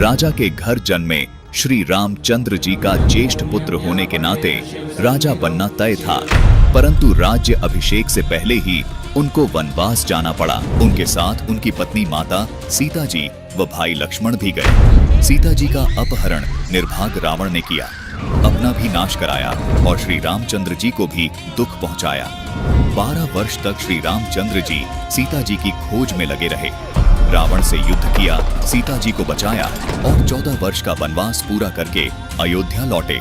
राजा के घर जन्मे श्री रामचंद्र जी का ज्येष्ठ पुत्र होने के नाते राजा बनना तय था, परंतु राज्य अभिषेक से पहले ही उनको वनवास जाना पड़ा। उनके साथ उनकी पत्नी माता सीता जी व भाई लक्ष्मण भी गए। सीता जी का अपहरण निर्भाग रावण ने किया, अपना भी नाश कराया और श्री रामचंद्र जी को भी दुख पहुंचाया। 12 वर्ष तक श्री रामचंद्र जी सीता जी की खोज में लगे रहे। रावण से युद्ध किया, सीता जी को बचाया और 14 वर्ष का वनवास पूरा करके अयोध्या लौटे।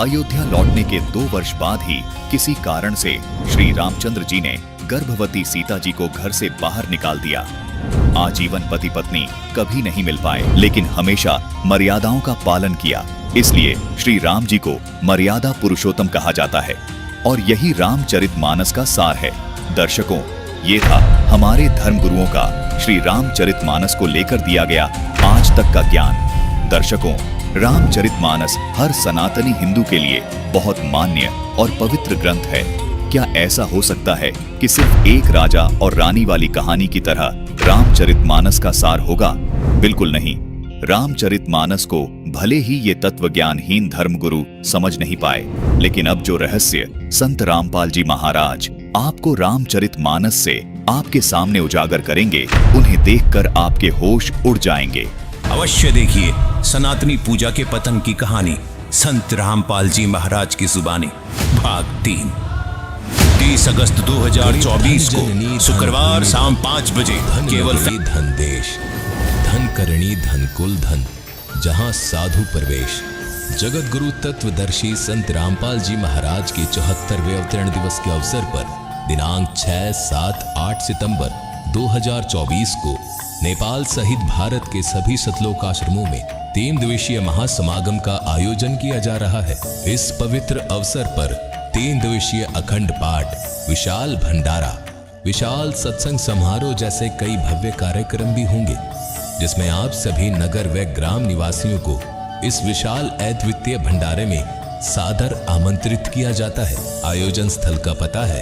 अयोध्या लौटने के 2 वर्ष बाद ही किसी कारण से श्री रामचंद्र जी ने गर्भवती सीता जी को घर से बाहर निकाल दिया। आजीवन पति पत्नी कभी नहीं मिल पाए, लेकिन हमेशा मर्यादाओं का पालन किया। इसलिए श्री राम जी को मर्यादा पुरुषोत्तम कहा जाता है और यही रामचरितमानस का सार है। दर्शकों, ये था हमारे धर्म गुरुओं का श्री रामचरितमानस को लेकर दिया गया आज तक का ज्ञान। दर्शकों, रामचरितमानस हर सनातनी हिंदू के लिए बहुत मान्य और पवित्र ग्रंथ है। क्या ऐसा हो सकता है कि सिर्फ एक राजा और रानी वाली कहानी की तरह रामचरितमानस का सार होगा? बिल्कुल नहीं। रामचरितमानस को भले ही ये तत्वज्ञानहीन धर्मगुरु समझ नहीं पाए, लेकिन अब जो रहस्य संत रामपाल जी महाराज आपको रामचरितमानस से आपके सामने उजागर करेंगे, उन्हें देखकर आपके होश उड़ जाएंगे। अवश्य देखिए सनातनी पूजा के पतन की कहानी संत रामपाल जी महाराज की जुबानी, भाग 3। 30 अगस्त 2024 को शुक्रवार शाम 5 बजे केवल धन देश धन करणी धन कुल धन, जहां साधु प्रवेश। जगत गुरु तत्वदर्शी संत रामपाल जी महाराज के 74वें अवतरण दिवस के अवसर पर दिनांक 6, 7, 8 सितंबर 2024 को नेपाल सहित भारत के सभी सतलोक आश्रमों में 3 दिवसीय महासमागम का आयोजन किया जा रहा है। इस पवित्र अवसर पर 3 दिवसीय अखंड पाठ, विशाल भंडारा, विशाल सत्संग समारोह जैसे कई भव्य कार्यक्रम भी होंगे, जिसमें आप सभी नगर व ग्राम निवासियों को इस विशाल अद्वितीय भंडारे में सादर आमंत्रित किया जाता है। आयोजन स्थल का पता है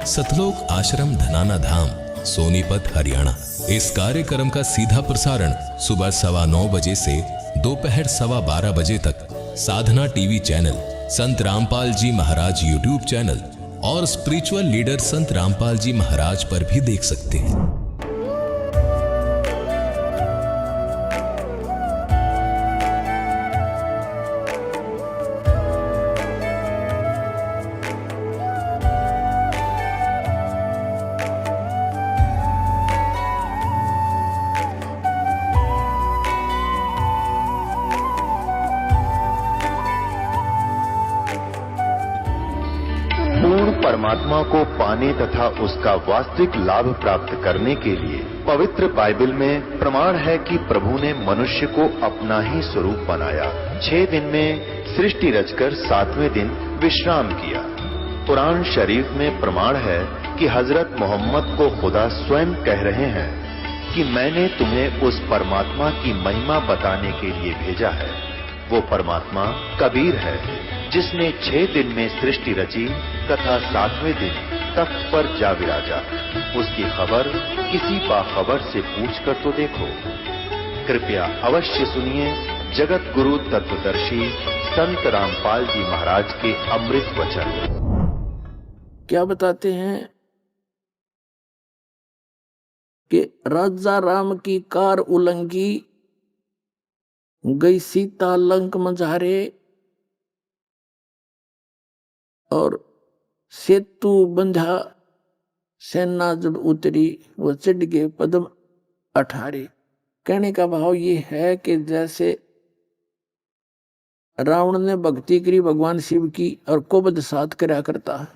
सतलोक आश्रम धनाना धाम, सोनीपत, हरियाणा। इस कार्यक्रम का सीधा प्रसारण सुबह 9:15 बजे से दोपहर 12:15 बजे तक साधना टीवी चैनल, संत रामपाल जी महाराज यूट्यूब चैनल और स्पिरिचुअल लीडर संत रामपाल जी महाराज पर भी देख सकते हैं। परमात्मा को पाने तथा उसका वास्तविक लाभ प्राप्त करने के लिए पवित्र बाइबल में प्रमाण है कि प्रभु ने मनुष्य को अपना ही स्वरूप बनाया। 6 दिन में सृष्टि रचकर 7वें दिन विश्राम किया। कुरान शरीफ में प्रमाण है कि हजरत मोहम्मद को खुदा स्वयं कह रहे हैं कि मैंने तुम्हें उस परमात्मा की महिमा बताने के लिए भेजा है। वो परमात्मा कबीर है जिसने 6 दिन में सृष्टि रची तथा 7वें दिन तख्त पर जा विराजा। उसकी खबर किसी बाखबर से पूछकर तो देखो। कृपया अवश्य सुनिए जगत गुरु तत्वदर्शी संत रामपाल जी महाराज के अमृत वचन। क्या बताते हैं कि राजा राम की कार उलंघी, गई सीता लंक मझारे, और सेतु बंधा, सेना जब उतरी वो चढ़ गए पद्म अठारे। कहने का भाव ये है कि जैसे रावण ने भक्ति करी भगवान शिव की और कोबद साथ करया करता है,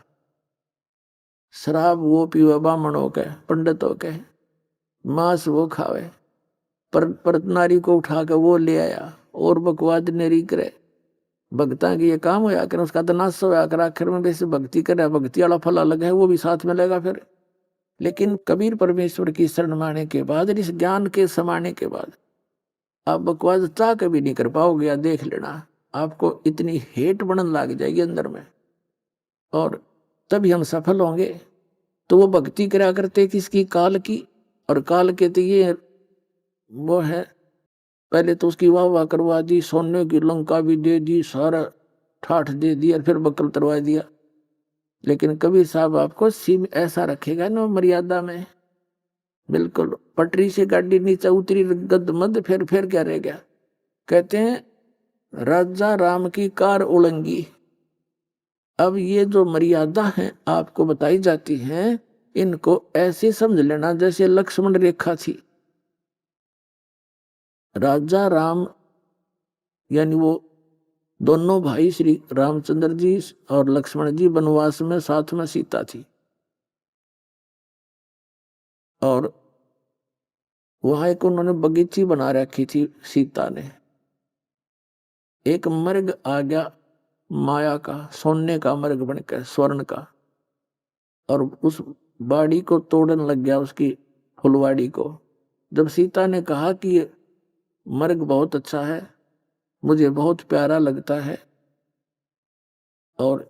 शराब वो पीवे ब्राह्मणों के पंडितों के, मांस वो खावे, पर नारी को उठा के वो ले आया और बकवाद नेरी करे। भक्ता की ये काम होया कर, उसका तो नाश होया कर। आखिर में वैसे भक्ति करे, भक्ति वाला फल अलग है, वो भी साथ में लेगा फिर। लेकिन कबीर परमेश्वर की शरण माने के बाद, इस ज्ञान के समाने के बाद आप बकवाद चाह कभी नहीं कर पाओगे। देख लेना, आपको इतनी हेट बनन लग जाएगी अंदर में, और तभी हम सफल होंगे। तो वो भक्ति करा करते किसकी? काल की। और काल के तो ये वो है पहले तो उसकी वाह वाह करवा दी, सोने की लंका भी दे दी, सारा ठाठ दे दिया, फिर बकल तरवा दिया। लेकिन कबीर साहब आपको सीम ऐसा रखेगा ना मर्यादा में, बिल्कुल पटरी से गाड़ी नीचे उतरी गद मद, फिर क्या रह गया। कहते हैं राजा राम की कार उलंगी। अब ये जो मर्यादा है आपको बताई जाती हैं, इनको ऐसे समझ लेना जैसे लक्ष्मण रेखा थी। राजा राम यानी वो दोनों भाई श्री रामचंद्र जी और लक्ष्मण जी वनवास में, साथ में सीता थी। और वहां एक उन्होंने बगीची बना रखी थी सीता ने। एक मर्ग आ गया माया का, सोने का मर्ग बनकर, स्वर्ण का, और उस बाड़ी को तोड़ने लग गया, उसकी फुलवाड़ी को। जब सीता ने कहा कि ये मर्ग बहुत अच्छा है, मुझे बहुत प्यारा लगता है, और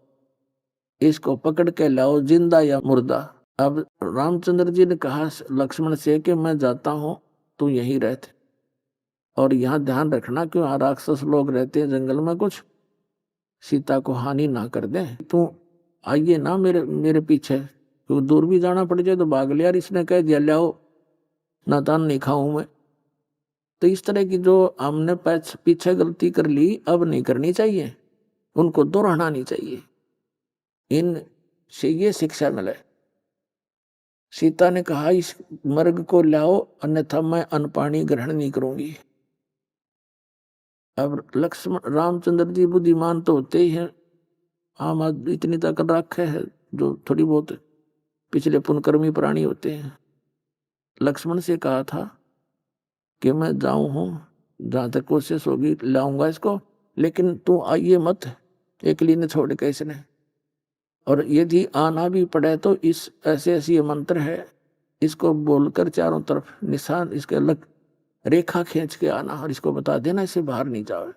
इसको पकड़ के लाओ, जिंदा या मुर्दा। अब रामचंद्र जी ने कहा लक्ष्मण से कि मैं जाता हूं, तू यहीं रहते, और यहाँ ध्यान रखना क्यों यहाँ राक्षस लोग रहते हैं जंगल में, कुछ सीता को हानि ना कर दे। तू आइए ना मेरे पीछे, क्यों दूर भी जाना पड़ जाए तो भाग लिया। इसने कह दिया लाओ, नातान नहीं खाऊं मैं। तो इस तरह की जो हमने पीछे गलती कर ली, अब नहीं करनी चाहिए, उनको दोहराना नहीं चाहिए। इन से ये शिक्षा मिले। सीता ने कहा इस मर्ग को लाओ, अन्यथा मैं अन्न पानी ग्रहण नहीं करूंगी। अब लक्ष्मण रामचंद्र जी बुद्धिमान तो होते ही हैं, आम आदमी इतनी ताकत रखे है जो थोड़ी बहुत पिछले पुनकर्मी प्राणी होते हैं। लक्ष्मण से कहा था कि मैं जाऊं हूं, जहां तक कोशिश होगी लाऊंगा इसको, लेकिन तू आइए मत, एकली ने छोड़ के इसने। और यदि आना भी पड़े तो इस ऐसे मंत्र है, इसको बोलकर चारों तरफ निशान इसके अलग रेखा खींच के आना, और इसको बता देना इसे बाहर नहीं जाओ।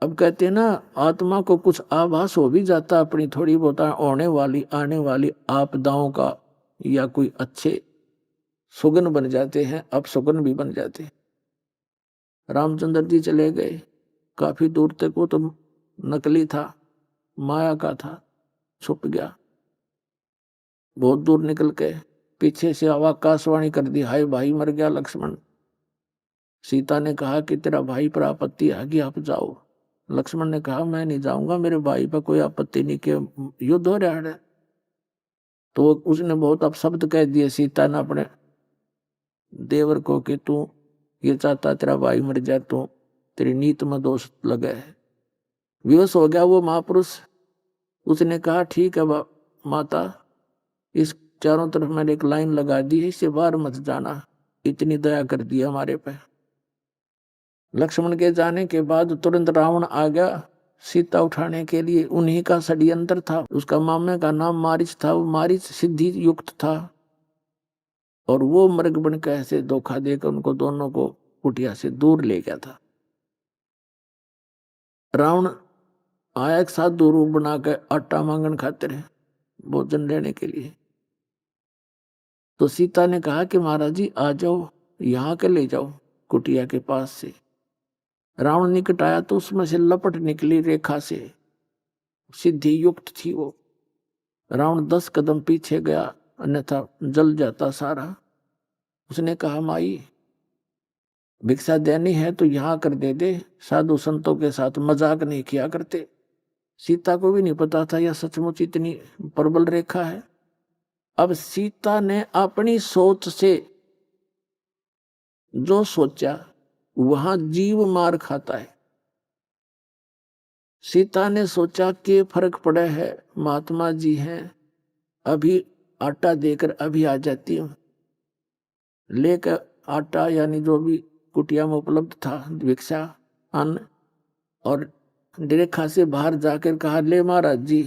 अब कहते हैं ना, आत्मा को कुछ आभास हो भी जाता अपनी थोड़ी बहुत आने वाली आपदाओं का, या कोई अच्छे सुगन बन जाते हैं, अपसुगन भी बन जाते हैं। रामचंद्र जी चले गए, काफी दूर तक वो तो नकली था, माया का था, छुप गया। बहुत दूर निकल के पीछे से आकाशवाणी कर दी, हाय भाई मर गया लक्ष्मण। सीता ने कहा कि तेरा भाई पर आपत्ति आ गई, आप जाओ। लक्ष्मण ने कहा मैं नहीं जाऊंगा, मेरे भाई पर कोई आपत्ति नहीं, के युद्ध हो रहा है। तो उसने बहुत अपशब्द कह दिए सीता ने अपने देवर को कि तू ये चाहता तेरा भाई मर जाए, तो तेरी नीत में दोष लगा है। विवश हो गया वो महापुरुष। उसने कहा ठीक है माता, इस चारों तरफ मैंने एक लाइन लगा दी है, इससे बाहर मत जाना, इतनी दया कर दी हमारे पे। लक्ष्मण के जाने के बाद तुरंत रावण आ गया सीता उठाने के लिए। उन्हीं का षड्यंत्र था। उसका मामे का नाम मारिच था, वो मारिच सिद्धि युक्त था, और वो मृग बन के ऐसे धोखा देकर उनको दोनों को कुटिया से दूर ले गया था। रावण आया एक साथ दो रूप बना के आटा मांगन खाते रहे भोजन लेने के लिए। तो सीता ने कहा कि महाराज जी आ जाओ, यहाँ के ले जाओ कुटिया के पास से। रावण निकट आया तो उसमें से लपट निकली रेखा से, सिद्धि युक्त थी वो। रावण 10 कदम पीछे गया, अन्यथा जल जाता सारा। उसने कहा माई भिक्षा देनी है तो यहाँ कर दे, साधु संतों के साथ मजाक नहीं किया करते। सीता को भी नहीं पता था यह सचमुच इतनी प्रबल रेखा है। अब सीता ने अपनी सोच से जो सोचा वहां जीव मार खाता है। सीता ने सोचा कि फर्क पड़ा है, महात्मा जी हैं, अभी आटा देकर अभी आ जाती हूं। लेकर आटा यानी जो भी कुटिया में उपलब्ध था भिक्षा अन्न, और रेखा से बाहर जाकर कहा ले महाराज जी।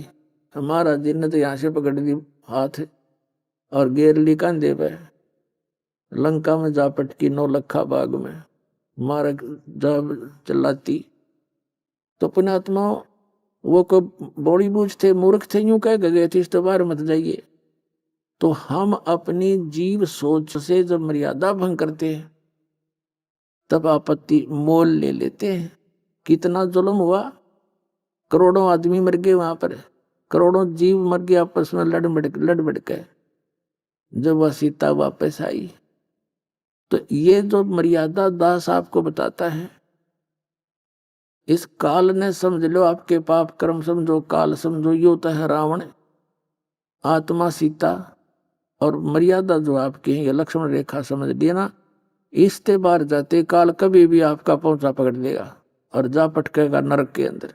महाराज जी ने तो यहाँ से पकड़ दी हाथ और गेर ली कंधे पे, लंका में जा पटकी 9 लखा बाग में मारा जब चिल्लाती। तो पुण्यात्मा वो को बड़ी बूझ थे, मूर्ख थे, यूं कह गए थे इस तो बाहर मत जाइए। तो हम अपनी जीव सोच से जब मर्यादा भंग करते हैं तब आपत्ति मोल ले लेते हैं। कितना जुल्म हुआ, करोड़ों आदमी मर गए वहां पर, करोड़ों जीव मर गए आपस में लड़ बढ़ के। जब वह सीता वापस आई तो ये जो मर्यादा दास आपको बताता है, इस काल ने समझ लो आपके पाप कर्म समझो, काल समझो, ये होता है रावण, आत्मा सीता, और मर्यादा जो आपकी है ये लक्ष्मण रेखा समझ लेना। इससे बाहर जाते काल कभी भी आपका पहुंचा पकड़ लेगा और जा पटकेगा नरक के अंदर।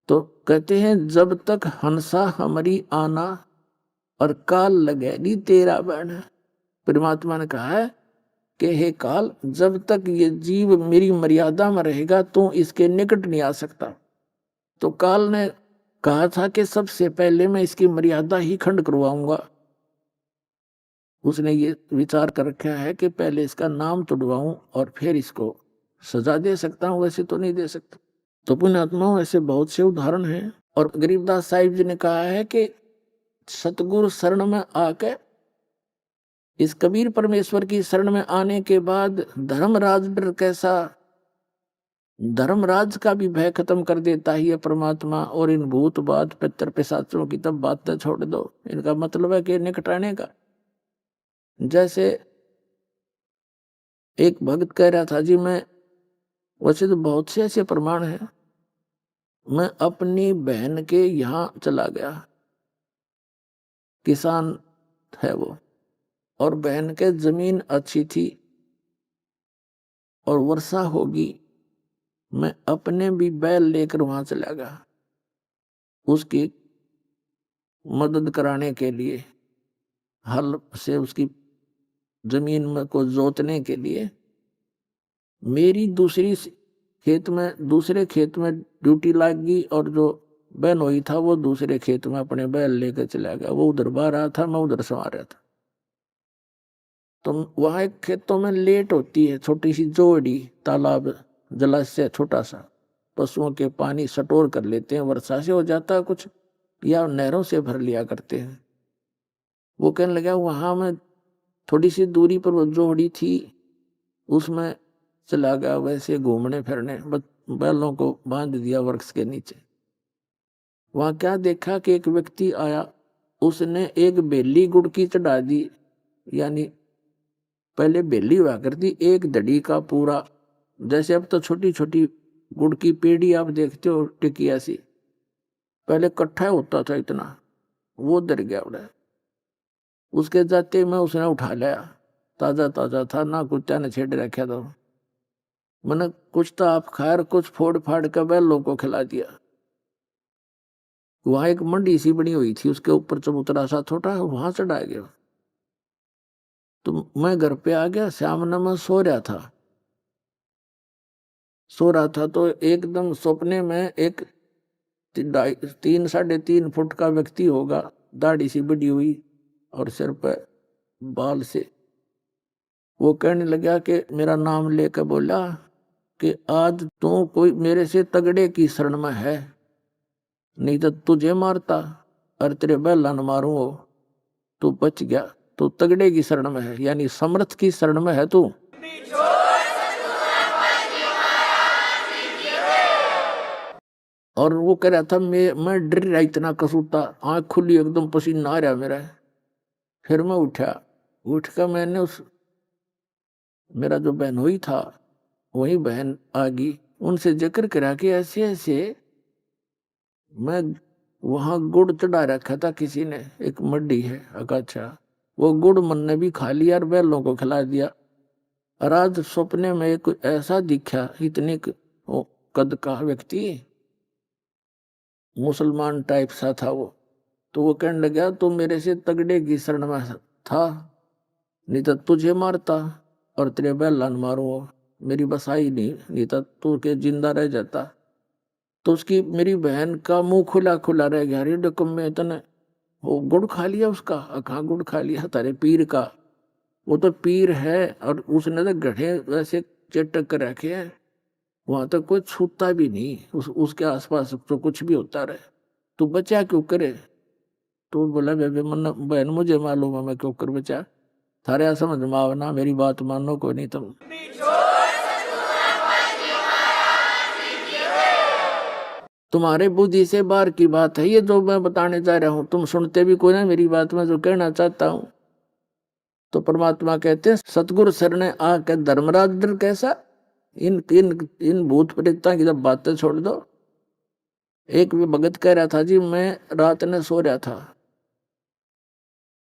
तो कहते हैं जब तक हंसा हमारी आना और काल लगे नी तेरा बन। परमात्मा ने कहा है कि हे काल, जब तक ये जीव मेरी मर्यादा में रहेगा तो इसके निकट नहीं आ सकता। तो काल ने कहा था कि सबसे पहले मैं इसकी मर्यादा ही खंड करवाऊंगा। उसने ये विचार कर रखा है कि पहले इसका नाम तोड़वाऊं और फिर इसको सजा दे सकता हूं, वैसे तो नहीं दे सकता। तो पुण्यात्माओं ऐसे बहुत से उदाहरण हैं। और गरीबदास साहिब जी ने कहा है कि सतगुरु शरण में आके, इस कबीर परमेश्वर की शरण में आने के बाद धर्मराज डर कैसा, धर्मराज का भी भय खत्म कर देता ही है परमात्मा। और इन भूत बात पितर पिशाचों की तब बातें छोड़ दो, इनका मतलब है कि निकटाने का। जैसे एक भक्त कह रहा था जी, मैं, वैसे तो बहुत से ऐसे प्रमाण हैं, मैं अपनी बहन के यहां चला गया, किसान है वो, और बहन के जमीन अच्छी थी और वर्षा होगी, मैं अपने भी बैल लेकर वहां चला गया उसकी मदद कराने के लिए, हल से उसकी जमीन में को जोतने के लिए। मेरी दूसरे खेत में ड्यूटी लग गई और जो बहन हुई था वो दूसरे खेत में अपने बैल लेकर चला गया। वो उधर बा रहा था, मैं उधर सवा रहा था। तो वहां एक खेतों में लेट होती है, छोटी सी जोड़ी, तालाब जलाशय छोटा सा, पशुओं के पानी स्टोर कर लेते हैं, वर्षा से हो जाता है कुछ, या नहरों से भर लिया करते हैं। वो कहने लगा वहां में थोड़ी सी दूरी पर वो जोड़ी थी, उसमें चला गया वैसे घूमने फिरने, बैलों को बांध दिया वृक्ष के नीचे। वहां क्या देखा कि एक व्यक्ति आया, उसने एक बेली गुड़ की चढ़ा दी, यानी पहले बेली हुआ करती एक दड़ी का पूरा, जैसे अब तो छोटी छोटी गुड़ की पेड़ी आप देखते हो टिकिया सी, पहले कट्ठा होता था इतना, वो दर गया उड़ा। उसके जाते में उसने उठा लिया, ताजा ताजा था ना, कुत्ता ने छेड़ रखा था। मैंने कुछ तो आप खायर, कुछ फोड़ फाड़ कर बैलों को खिला दिया। वहां एक मंडी सी बनी हुई थी, उसके ऊपर चबूतरा सा छोटा, वहां चढ़ा गया। तो मैं घर पे आ गया, सामने मैं सो रहा था तो एकदम सपने में एक 3-3.5 फुट का व्यक्ति होगा, दाढ़ी सी बड़ी हुई और सिर पर बाल से, वो कहने लगा कि मेरा नाम लेकर बोला कि आज तो कोई मेरे से तगड़े की शरण में है, नहीं तो तुझे मारता और तेरे बैला न मारूं, तू बच गया, तू तगड़े की शरण में है, यानी समर्थ की शरण में है तू। और वो कह रहा था मैं डर रहा, इतना कसूता, आंख खुली एकदम, पसीना आ रहा मेरा। फिर मैं उठ कर मैंने मेरा जो बहन हुई था वही बहन आ गई, उनसे जिक्र करा कि ऐसे ऐसे मैं वहां गुड़ चढ़ा रखा था किसी ने, एक मड्डी है अकाछा, वो गुड़ मन ने भी खा लिया और बैलों को खिला दिया। और आज सपने में एक ऐसा दिखा, इतने कद का व्यक्ति, मुसलमान टाइप सा था वो। तो वो कहने लगा तो मेरे से तगड़े की शरण में था, नहीं तो तुझे मारता और तेरे बैला न मारूं, मेरी बसाई नहीं तो तू के जिंदा रह जाता। तो उसकी मेरी बहन का मुंह खुला खुला रह गया, अरे डकम में इतने वो गुड़ खा लिया उसका, कहाँ गुड़ खा लिया तारे पीर का, वो तो पीर है और उसने तो गढ़े वैसे चटक कर रखे हैं, वहां तो कोई छूता भी नहीं, उसके आसपास तो कुछ भी होता रहे, तू बचा क्यों करे। तो बोला बेबे मन बहन मुझे मालूम है मैं क्यों कर बचा, थारे समझ में आओ ना, मेरी बात मानो को नहीं तुम। तुम्हारे बुद्धि से बाहर की बात है ये जो मैं बताने जा रहा हूं, तुम सुनते भी कोई ना मेरी बात में जो कहना चाहता हूं। तो परमात्मा कहते हैं सतगुरु शरण आके धर्मराज डर कैसा। इन इन इन भूत प्रेतों की जब बातें छोड़ दो। एक भी भगत कह रहा था जी मैं रात में सो रहा था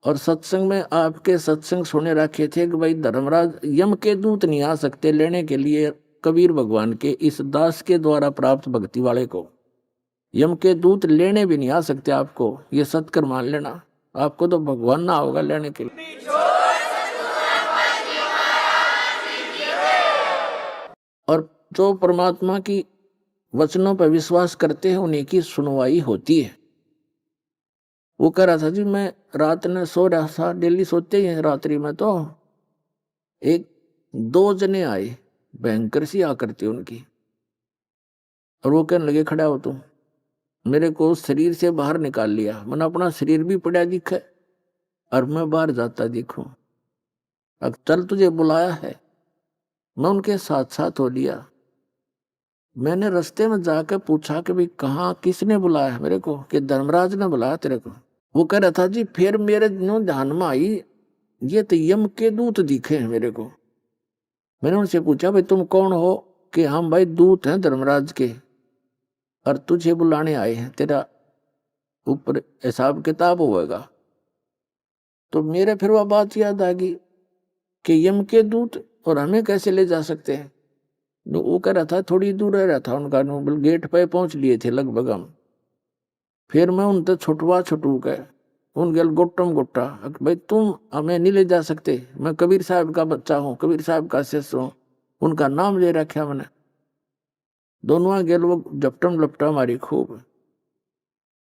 और सत्संग में आपके सत्संग सुने रखे थे कि भाई धर्मराज यम के दूत नहीं आ सकते लेने के लिए कबीर भगवान के इस दास के द्वारा प्राप्त भक्ति वाले को। यम के दूत लेने भी नहीं आ सकते आपको, ये सत्कर मान लेना। आपको तो भगवान ना होगा लेने के लिए। और जो परमात्मा की वचनों पर विश्वास करते हैं उन्हीं की सुनवाई होती है। वो कह रहा था जी मैं रात में सो रहा था, डेली सोते ही हैं रात्रि में, तो एक दो जने आए, भयंकर सी आकृति उनकी, और वो कहने लगे खड़ा हो तुम। मेरे को शरीर से बाहर निकाल लिया, मैंने अपना शरीर भी पड़ा दिखा और मैं बाहर जाता दिखूं। अब चल तुझे बुलाया है। मैं उनके साथ साथ हो लिया। मैंने रास्ते में जाकर पूछा कि भाई कहाँ किसने बुलाया मेरे को, कि धर्मराज ने बुलाया तेरे को। वो कह रहा था जी फिर मेरे ध्यान में आई ये तो यम के दूत दिखे हैं मेरे को। मैंने उनसे पूछा भाई तुम कौन हो, कि हम भाई दूत हैं धर्मराज के और तुझे बुलाने आए हैं, तेरा ऊपर हिसाब किताब होगा। तो मेरे फिर वह बात याद आ गई कि यम के दूत और हमें कैसे ले जा सकते हैं। वो कह रहा था थोड़ी दूर रह रहा था उनका, नोबल गेट पे पहुंच लिए थे लगभग हम। फिर मैं उनसे छुटवा छुटू के उन गल गोटम गोटा, भाई तुम हमें नहीं ले जा सकते, मैं कबीर साहब का बच्चा हूँ, कबीर साहब का शिष्य हूँ। उनका नाम ले रखा मैंने। दोनों गेल वो झपटम लपटा मारी खूब।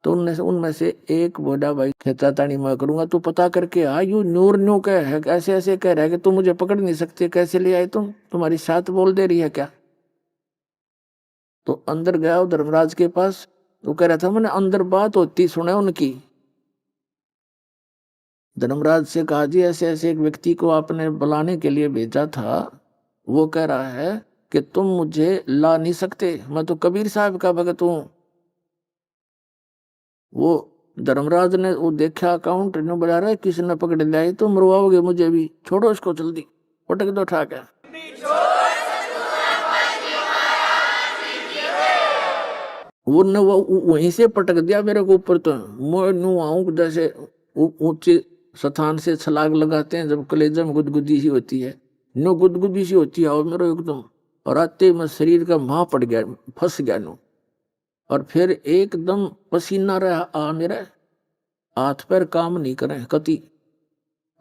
तो उनमें से एक बोला भाई खेचातानी मैं करूंगा, तू पता करके आ, यू न्यूर न्यू कह है, ऐसे ऐसे कह रहा है कि तुम मुझे पकड़ नहीं सकते, कैसे ले आए तुम, तुम्हारी साथ बोल दे रही है क्या। तो अंदर गया वो धर्मराज के पास। वो कह रहा था मैंने अंदर बात होती सुना उनकी। धर्मराज से कहा जी ऐसे ऐसे एक व्यक्ति को आपने बुलाने के लिए भेजा था, वो कह रहा है कि तुम मुझे ला नहीं सकते, मैं तो कबीर साहब का भगत हूं। वो धर्मराज ने वो देखा अकाउंट ने बजा रहा है किसी ने पकड़ लिया है, तो मरवाओगे मुझे भी, छोड़ो इसको जल्दी, पटक दो उठा के। वो ने वो वहीं से पटक दिया मेरे को ऊपर। तो मैं न्यू आऊं जैसे ऊंचे स्थान से छलांग लगाते हैं जब कलेजे में गुदगुदी सी होती है, नो गुदगुदी सी होती है और मेरे एकदम, और आते में शरीर का मां पड़ गया, फंस गया नो। और फिर एकदम पसीना रहा आ मेरा, हाथ पैर काम नहीं करें कति,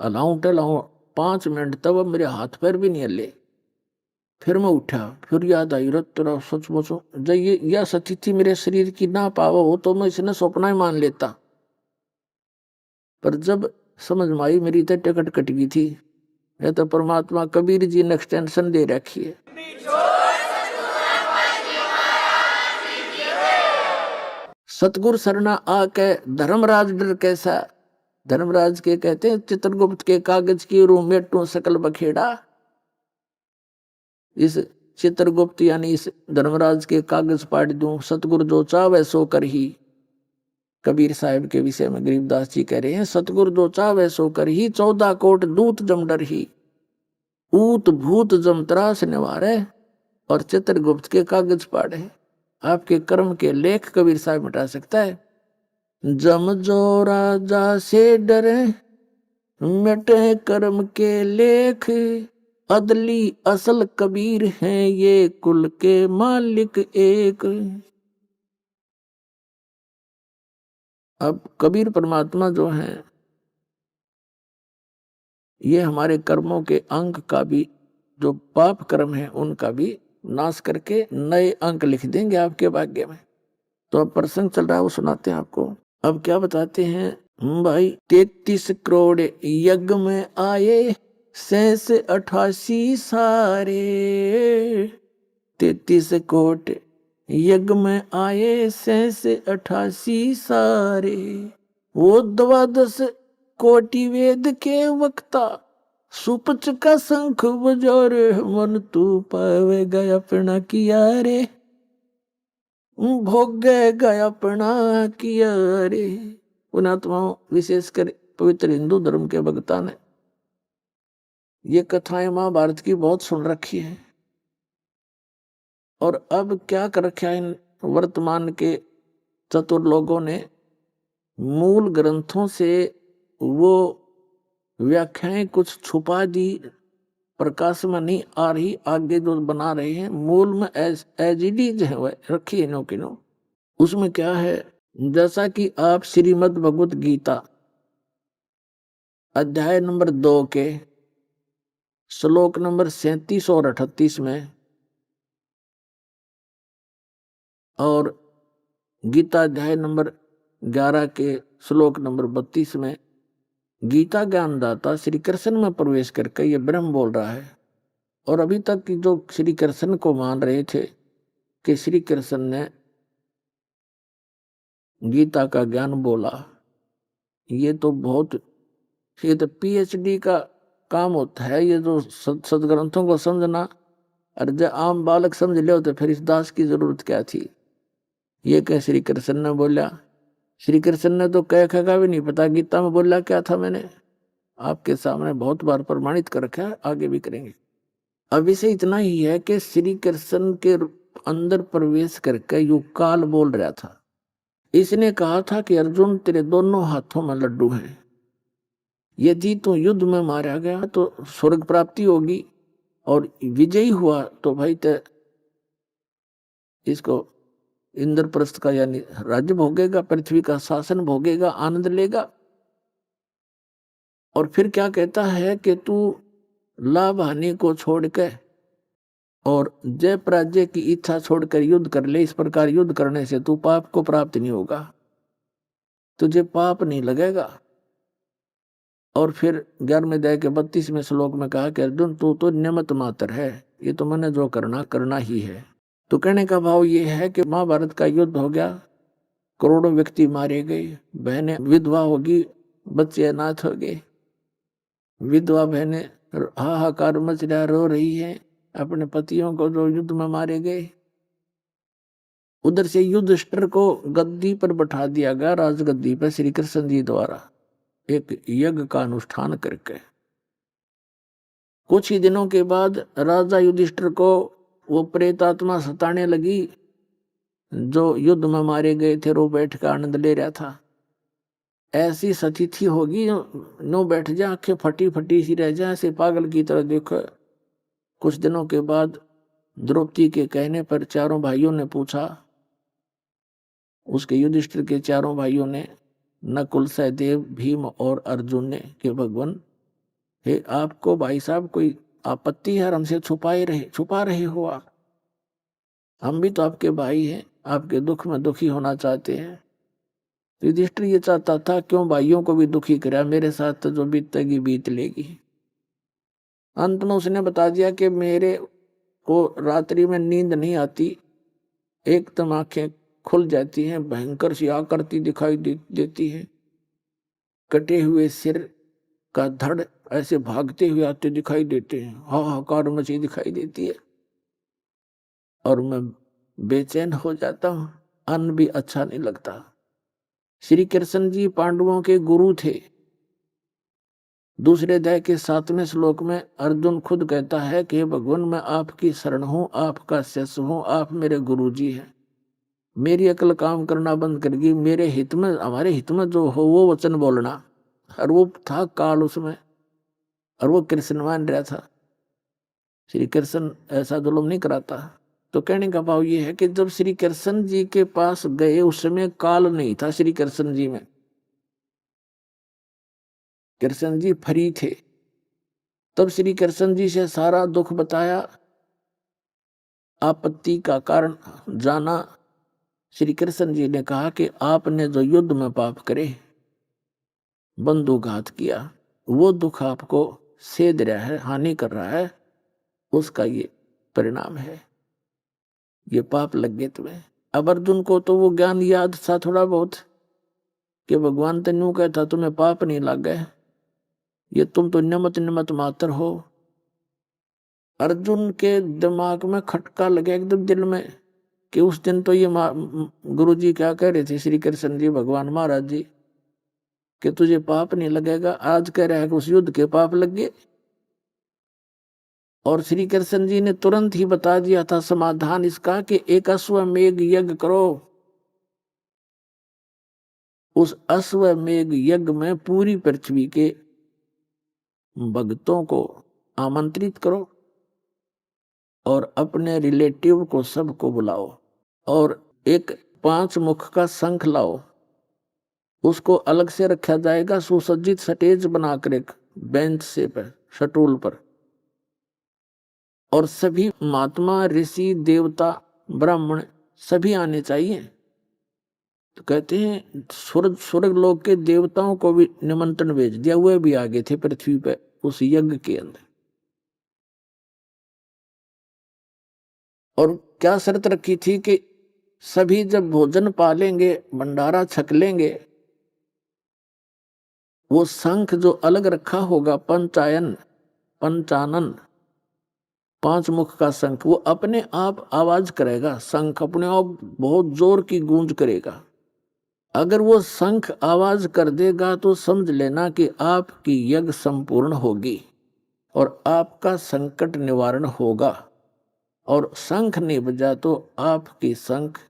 अलाऊं टलाऊं 5 मिनट तब मेरे हाथ पैर भी नहीं हले। फिर मैं उठा, फिर याद आई रत तेरा सचमुच जब ये यह स्थिति मेरे शरीर की ना पावा हो तो मैं इसने सपना ही मान लेता। पर जब समझ में आई मेरी तो टिकट कट गई थी, यह तो परमात्मा कबीर जी ने एक्सटेंशन दे रखी है। सतगुरु शरणा आके धर्मराज डर कैसा। धर्मराज के कहते हैं चित्रगुप्त के कागज की रू मेटू सकल बखेड़ा। इस चित्रगुप्त यानी इस धर्मराज के कागज पाट दूं, सतगुरु जो चावे सो कर ही। कबीर साहब के विषय में गरीबदास जी कह रहे हैं सतगुरु जो चावे सो कर ही, 14 कोट दूत जम डर ही, ऊत भूत जम त्रास निवारे, और चित्रगुप्त के कागज पाड़े। आपके कर्म के लेख कबीर साहब मिटा सकता है। जम जो राजा से डरे, मिटे कर्म के लेख, अदली असल कबीर हैं ये कुल के मालिक एक। अब कबीर परमात्मा जो हैं ये हमारे कर्मों के अंक का भी, जो पाप कर्म है उनका भी नाश करके नए अंक लिख देंगे आपके भाग्य में। तो अब प्रसंग चल रहा है वो सुनाते हैं आपको। अब क्या बताते हैं भाई, 33 करोड़ यज्ञ में आए, 88 सारे। 33 कोट यज्ञ में आए, 88 सारे। वो 12 कोटि वेद के वक्ता, सुपच का शंख बजा रे, मन तू पावे गया अपना किया रे। भोगेगा अपना किया रे। उन आत्माओं विशेषकर पवित्र हिंदू धर्म के भक्ता ने ये कथाएं महाभारत की बहुत सुन रखी है, और अब क्या कर रखा है इन वर्तमान के चतुर लोगों ने, मूल ग्रंथों से वो व्याख्याएं कुछ छुपा दी, प्रकाश में नहीं आ रही, आगे जो बना रहे हैं मूल में एज इट इज है वह रखी है नो की नो। उसमें क्या है, जैसा कि आप श्रीमद् भगवत गीता अध्याय नंबर 2 के श्लोक नंबर 37 और 38 में, और गीता अध्याय नंबर 11 के श्लोक नंबर 32 में गीता ज्ञानदाता श्री कृष्ण में प्रवेश करके ये ब्रह्म बोल रहा है। और अभी तक की जो श्री कृष्ण को मान रहे थे कि श्री कृष्ण ने गीता का ज्ञान बोला, ये तो पीएचडी का काम होता है, ये जो सदग्रंथों को समझना। और जब आम बालक समझ ले तो फिर इस दास की जरूरत क्या थी। ये कह श्री कृष्ण ने बोला, श्री कृष्ण ने तो कह का भी नहीं पता गीता में बोला क्या था। मैंने आपके सामने बहुत बार प्रमाणित कर रखा है, आगे भी करेंगे। अब इसे इतना ही है कि श्री कृष्ण के अंदर प्रवेश करके युग काल बोल रहा था। इसने कहा था कि अर्जुन तेरे दोनों हाथों में लड्डू हैं, यदि तू युद्ध में मारा गया तो स्वर्ग प्राप्ति होगी, और विजयी हुआ तो भाई ते इसको इंद्रप्रस्थ का यानी राज्य भोगेगा, पृथ्वी का शासन भोगेगा, आनंद लेगा। और फिर क्या कहता है कि तू लाभ हानि को छोड़ के और जय पराजय की इच्छा छोड़कर युद्ध कर ले। इस प्रकार युद्ध करने से तू पाप को प्राप्त नहीं होगा, तुझे पाप नहीं लगेगा। और फिर 11वें अध्याय के 32वें श्लोक में कहा कि अर्जुन तू तो निमित्त मात्र है, ये तो मैंने जो करना ही है। तो कहने का भाव ये है कि महाभारत का युद्ध हो गया, करोड़ों व्यक्ति मारे गए, बहनें विधवा होगी, बच्चे अनाथ हो गए, विधवा बहनें हाहाकार मच रहा, रो रही हैं अपने पतियों को जो युद्ध में मारे गए। उधर से युधिष्ठिर को गद्दी पर बैठा दिया गया, राजगद्दी पर श्री कृष्ण जी द्वारा एक यज्ञ का अनुष्ठान करके। कुछ ही दिनों के बाद राजा युधिष्ठिर को वो प्रेत आत्मा सताने लगी, जो युद्ध में मारे गए थे, रो बैठ कर आनंद ले रहा था। ऐसी सतिथि होगी नो बैठ जा, आंखें फटी फटी सी रह जाए, ऐसे पागल की तरह देखो। कुछ दिनों के बाद द्रौपदी के कहने पर चारों भाइयों ने पूछा, उसके युधिष्ठिर के चारों भाइयों ने, नकुल, सहदेव, भीम और अर्जुन ने, कि भगवान हे आपको भाई साहब कोई आपत्ति है, हमसे छुपा रहे हो आप? हम भी तो आपके भाई हैं, आपके दुख में दुखी होना चाहते हैं। युधिष्ठिर ये चाहता था क्यों भाइयों को भी दुखी करा, मेरे साथ तो जो बीतेगी बीत लेगी। अंत में उसने बता दिया कि मेरे को रात्रि में नींद नहीं आती, एकदम आंखें खुल जाती हैं, भयंकर सी आकृति दिखाई देती है, कटे हुए सिर का धड़ ऐसे भागते हुए आते दिखाई देते हैं, हाहाकार मची दिखाई देती है, और मैं बेचैन हो जाता हूं, अन्न भी अच्छा नहीं लगता। श्री कृष्ण जी पांडवों के गुरु थे। दूसरे अध्याय के 7वें श्लोक में अर्जुन खुद कहता है कि भगवान मैं आपकी शरण हूं, आपका शिष्य हूं, आप मेरे गुरु जी हैं। मेरी अकल काम करना बंद कर गई, मेरे हित में, हमारे हित में जो हो वो वचन बोलना। और वो था काल उसमें, और वो कृष्ण मान रहा था। श्री कृष्ण ऐसा जुल्म नहीं कराता। तो कहने का भाव ये है कि जब श्री कृष्ण जी के पास गए उस समय काल नहीं था श्री कृष्ण जी में, कृष्ण जी फ्री थे। तब श्री कृष्ण जी से सारा दुख बताया, आपत्ति का कारण जाना। श्री कृष्ण जी ने कहा कि आपने जो युद्ध में पाप करे, बंधुघात किया, वो दुख आपको सेध रहा है, हानि कर रहा है, उसका ये परिणाम है, ये पाप लग गए तुम्हें। अब अर्जुन को तो वो ज्ञान याद था थोड़ा बहुत कि भगवान तो यूं कहता तुम्हें पाप नहीं लग गए, ये तुम तो निमित्त मात्र हो। अर्जुन के दिमाग में खटका लगे एकदम दिल में कि उस दिन तो ये गुरु जी क्या कह रहे थे, श्री कृष्ण जी भगवान महाराज जी, कि तुझे पाप नहीं लगेगा। आज कह रहा है कि उस युद्ध के पाप लग गए। और श्री कृष्ण जी ने तुरंत ही बता दिया था समाधान इसका कि एक अश्वमेघ यज्ञ करो। उस अश्वमेघ यज्ञ में पूरी पृथ्वी के भक्तों को आमंत्रित करो और अपने रिलेटिव को सबको बुलाओ और एक 5 मुख का शंख लाओ। उसको अलग से रखा जाएगा, सुसज्जित स्टेज बनाकर एक बेंच से पर शटूल पर, और सभी महात्मा ऋषि देवता ब्राह्मण सभी आने चाहिए। तो कहते हैं स्वर्ग लोक के देवताओं को भी निमंत्रण भेज दिया, वे भी आगे थे पृथ्वी पे उस यज्ञ के अंदर। और क्या शर्त रखी थी कि सभी जब भोजन पालेंगे, भंडारा छक लेंगे, वो शंख जो अलग रखा होगा पंचानन 5 मुख का शंख, वो अपने आप आवाज करेगा। शंख अपने आप बहुत जोर की गूंज करेगा। अगर वो शंख आवाज कर देगा तो समझ लेना कि आपकी यज्ञ संपूर्ण होगी और आपका संकट निवारण होगा। और शंख नहीं बजा तो आपकी शंख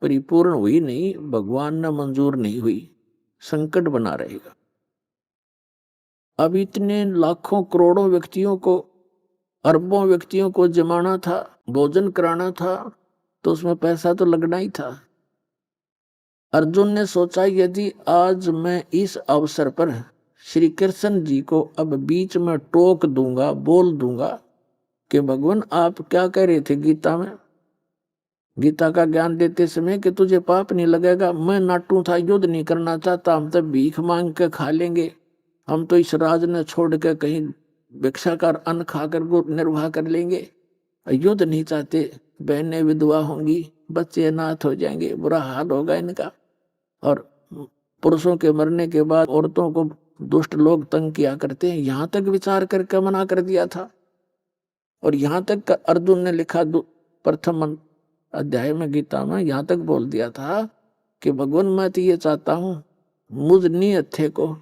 परिपूर्ण हुई नहीं, भगवान ने मंजूर नहीं हुई, संकट बना रहेगा। अब इतने लाखों करोड़ों व्यक्तियों को, अरबों व्यक्तियों को जमाना था, भोजन कराना था, तो उसमें पैसा तो लगना ही था। अर्जुन ने सोचा यदि आज मैं इस अवसर पर श्री कृष्ण जी को अब बीच में टोक दूंगा, बोल दूंगा कि भगवान आप क्या कह रहे थे गीता में, गीता का ज्ञान देते समय कि तुझे पाप नहीं लगेगा। मैं नाटू था, युद्ध नहीं करना चाहता, हम तब भीख मांग के खा लेंगे, हम तो इस राज ने छोड़ के कहीं भिक्षाकार अन्न खाकर निर्वाह कर लेंगे। युद्ध नहीं चाहते, बहनें विधवा होंगी, बच्चे अनाथ हो जाएंगे, बुरा हाल होगा इनका। और पुरुषों के मरने के बाद औरतों को दुष्ट लोग तंग किया करते हैं, यहाँ तक विचार करके मना कर दिया था। और यहाँ तक अर्जुन ने लिखा प्रथम अध्याय में गीता में यहाँ तक बोल दिया था कि भगवान मैं तो ये चाहता हूँ मुझ नी हथे को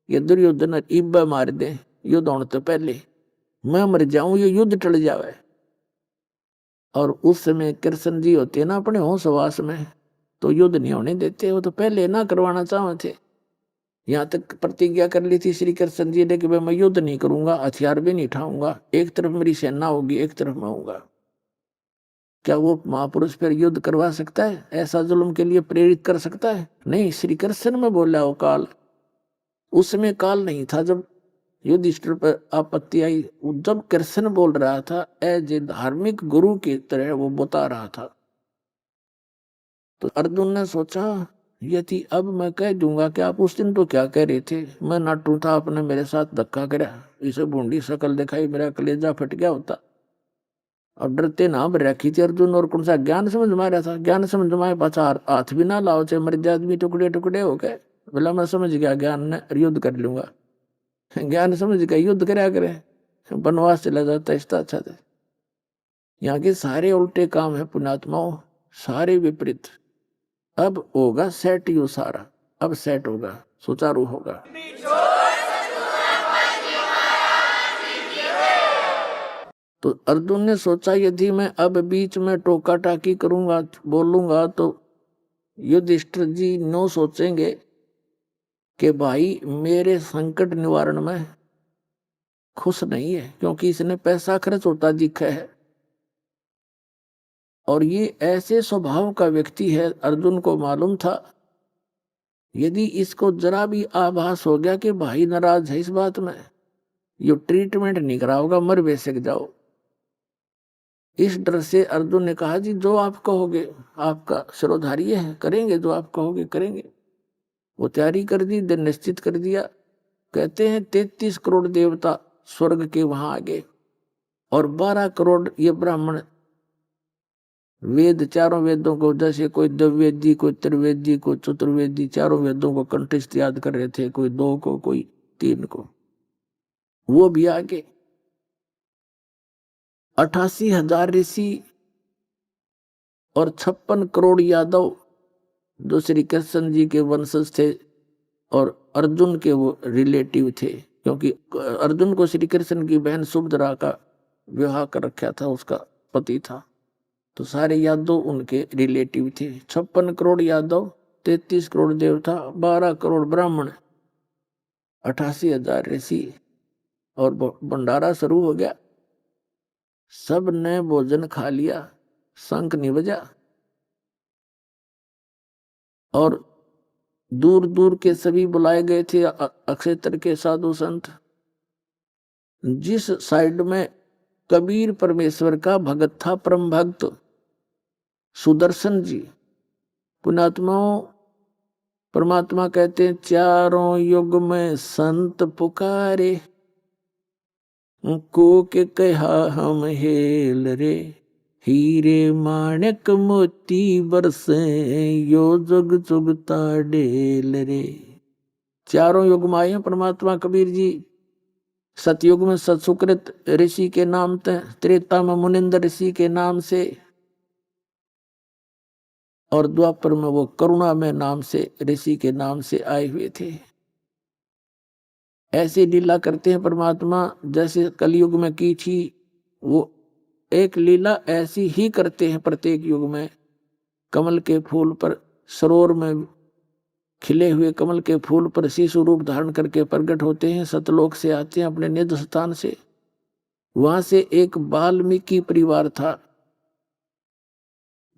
ये दुर्योधन इब्बा मार दे, युद्ध होने तो पहले मैं मर जाऊं, ये युद्ध टल जावे। और उस समय कृष्ण जी होते ना अपने होशवास में, तो युद्ध नहीं होने देते, वो तो पहले ना करवाना चाहते थे। यहाँ तक प्रतिज्ञा कर ली थी श्री कृष्ण जी ने कि मैं युद्ध नहीं करूंगा, हथियार भी नहीं उठाऊंगा, एक तरफ मेरी सेना होगी, एक तरफ मैं होऊंगा। क्या वो महापुरुष फिर युद्ध करवा सकता है? ऐसा जुल्म के लिए प्रेरित कर सकता है? नहीं। श्री कृष्ण में बोला वो काल, उस समय काल नहीं था जब युधिष्ठिर पर आपत्ति आई। जब कृष्ण बोल रहा था एज ए धार्मिक गुरु की तरह वो बता रहा था, तो अर्जुन ने सोचा यदि अब मैं कह दूंगा कि आप उस दिन तो क्या कह रहे थे, मैं नाटू था, आपने मेरे साथ धक्का करा, इसे बूंदी शकल दिखाई, मेरा कलेजा फट गया होता। और डरते ना रखी थी अर्जुन, और कौन सा ज्ञान समझ में आ रहा था, ज्ञान समझ में पाचा हाथ भी ना लाओ, चाहे मर जाए आदमी टुकड़े टुकड़े हो गए। बोला मैं समझ गया ज्ञान ने, युद्ध कर लूंगा। ज्ञान समझ गया युद्ध कराया करे, वनवास चला जाता इसका अच्छा था। यहाँ के सारे उल्टे काम है पुण्यात्माओं, सारे विपरीत। अब होगा सेट, यू सारा अब सेट होगा, सुचारू होगा। तो अर्जुन ने सोचा यदि मैं अब बीच में टोका टाकी करूंगा, बोलूंगा, तो युधिष्ठिर जी नो सोचेंगे कि भाई मेरे संकट निवारण में खुश नहीं है, क्योंकि इसने पैसा खर्च होता दिखा है। और ये ऐसे स्वभाव का व्यक्ति है, अर्जुन को मालूम था यदि इसको जरा भी आभास हो गया कि भाई नाराज है इस बात में, ये ट्रीटमेंट नहीं कराओगा, मर बेसक जाओ। इस डर से अर्जुन ने कहा जी जो आप कहोगे, आपका शिरोधार्य है, करेंगे जो आप कहोगे करेंगे। वो तैयारी कर दी, दिन निश्चित कर दिया। कहते हैं 33 करोड़ देवता स्वर्ग के वहां आ गए और 12 करोड़ ये ब्राह्मण वेद, चारों वेदों को, जैसे कोई द्विवेदी, कोई त्रिवेदी, कोई चतुर्वेदी, चारों वेदों को कंठस्थ याद कर रहे थे, कोई 2 को, कोई 3 को, वो भी आगे। 88,000 ऋषि और 56 करोड़ यादव जो श्री कृष्ण जी के वंशज थे और अर्जुन के वो रिलेटिव थे, क्योंकि अर्जुन को श्री कृष्ण की बहन सुभद्रा का विवाह कर रखा था, उसका पति था, तो सारे यादव उनके रिलेटिव थे। 56 करोड़ यादव, 33 करोड़ देवता, 12 करोड़ ब्राह्मण, 88,000 ऋषि, और भंडारा शुरू हो गया। सब ने भोजन खा लिया, शंख नहीं बजा, और दूर दूर के सभी बुलाए गए थे अक्षेत्र के साधु संत। जिस साइड में कबीर परमेश्वर का भगत था, परम भक्त सुदर्शन जी, पुण्यात्माओं, परमात्मा कहते हैं चारों युग में संत पुकारे, को के कहा हम हेल रे, हीरे माणक मोती बरसे, यो जुग जुगता डेल रे। चारों युग में आए परमात्मा कबीर जी। सतयुग में सतसुकृत ऋषि के नाम से, त्रेता में मुनिंद्र ऋषि के नाम से, और द्वापर में वो करुणा में नाम से ऋषि के नाम से आए हुए थे। ऐसे लीला करते हैं परमात्मा, जैसे कलयुग में की थी वो एक लीला ऐसी ही करते हैं प्रत्येक युग में। कमल के फूल पर, सरोवर में खिले हुए कमल के फूल पर शिशु रूप धारण करके प्रकट होते हैं, सतलोक से आते हैं अपने निज स्थान से। वहां से एक वाल्मीकि परिवार था